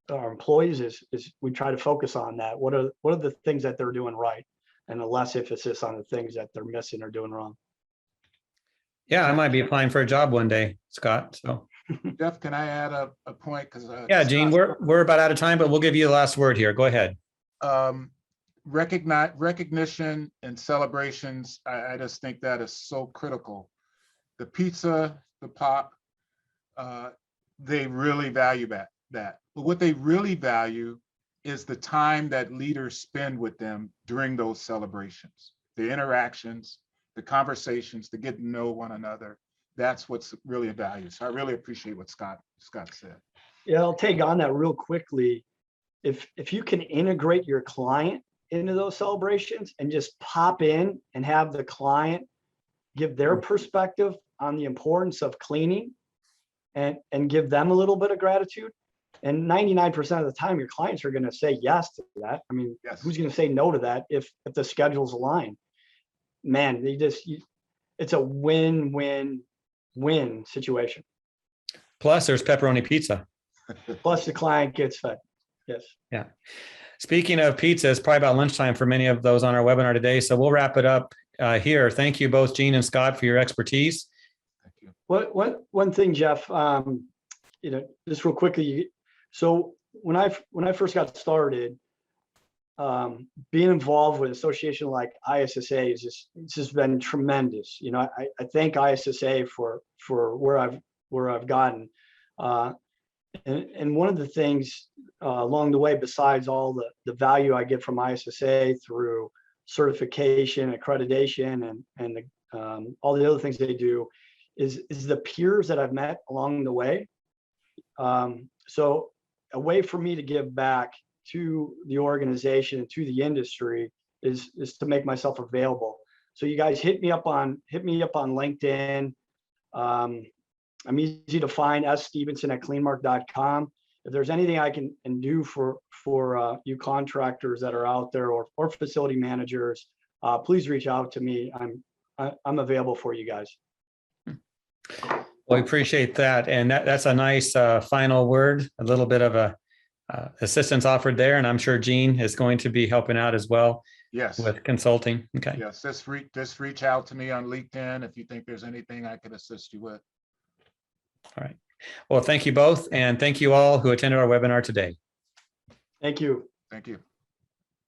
[SPEAKER 4] employees is we try to focus on that. What are the things that they're doing right, and a less emphasis on the things that they're missing or doing wrong.
[SPEAKER 1] Yeah, I might be applying for a job one day, Scott. So,
[SPEAKER 3] Jeff, can I add a point? Because
[SPEAKER 1] yeah, Gene, we're about out of time, but we'll give you the last word here. Go ahead.
[SPEAKER 3] Recognition and celebrations. I just think that is so critical. The pizza, the pop, they really value that. But what they really value is the time that leaders spend with them during those celebrations, the interactions, the conversations, to get to know one another. That's what's really a value. So I really appreciate what Scott said.
[SPEAKER 4] Yeah, I'll take on that real quickly. If you can integrate your client into those celebrations and just pop in and have the client give their perspective on the importance of cleaning and give them a little bit of gratitude. And 99% of the time, your clients are going to say yes to that. I mean,
[SPEAKER 3] Yes.
[SPEAKER 4] who's going to say no to that if the schedule's aligned? Man, it's a win-win-win situation.
[SPEAKER 1] Plus, there's pepperoni pizza.
[SPEAKER 4] Plus the client gets fed. Yes.
[SPEAKER 1] Yeah. Speaking of pizza, it's probably about lunchtime for many of those on our webinar today. So we'll wrap it up here. Thank you both, Gene and Scott, for your expertise.
[SPEAKER 3] Thank you.
[SPEAKER 4] One thing, Jeff, just real quickly. So when I first got started, being involved with an association like ISSA it's just been tremendous. I thank ISSA for where I've gotten. And one of the things along the way, besides all the value I get from ISSA through certification, accreditation, and all the other things they do, is the peers that I've met along the way. So a way for me to give back to the organization and to the industry is to make myself available. So you guys hit me up on LinkedIn. I'm easy to find, sstevenson@KleenMark.com. If there's anything I can do for you contractors that are out there or facility managers, please reach out to me. I'm available for you guys.
[SPEAKER 1] Well, we appreciate that. And that's a nice final word, a little bit of assistance offered there. And I'm sure Gene is going to be helping out as well.
[SPEAKER 3] Yes.
[SPEAKER 1] With consulting. Okay.
[SPEAKER 3] Yes. Just reach out to me on LinkedIn if you think there's anything I can assist you with.
[SPEAKER 1] All right. Well, thank you both. And thank you all who attended our webinar today.
[SPEAKER 4] Thank you.
[SPEAKER 3] Thank you.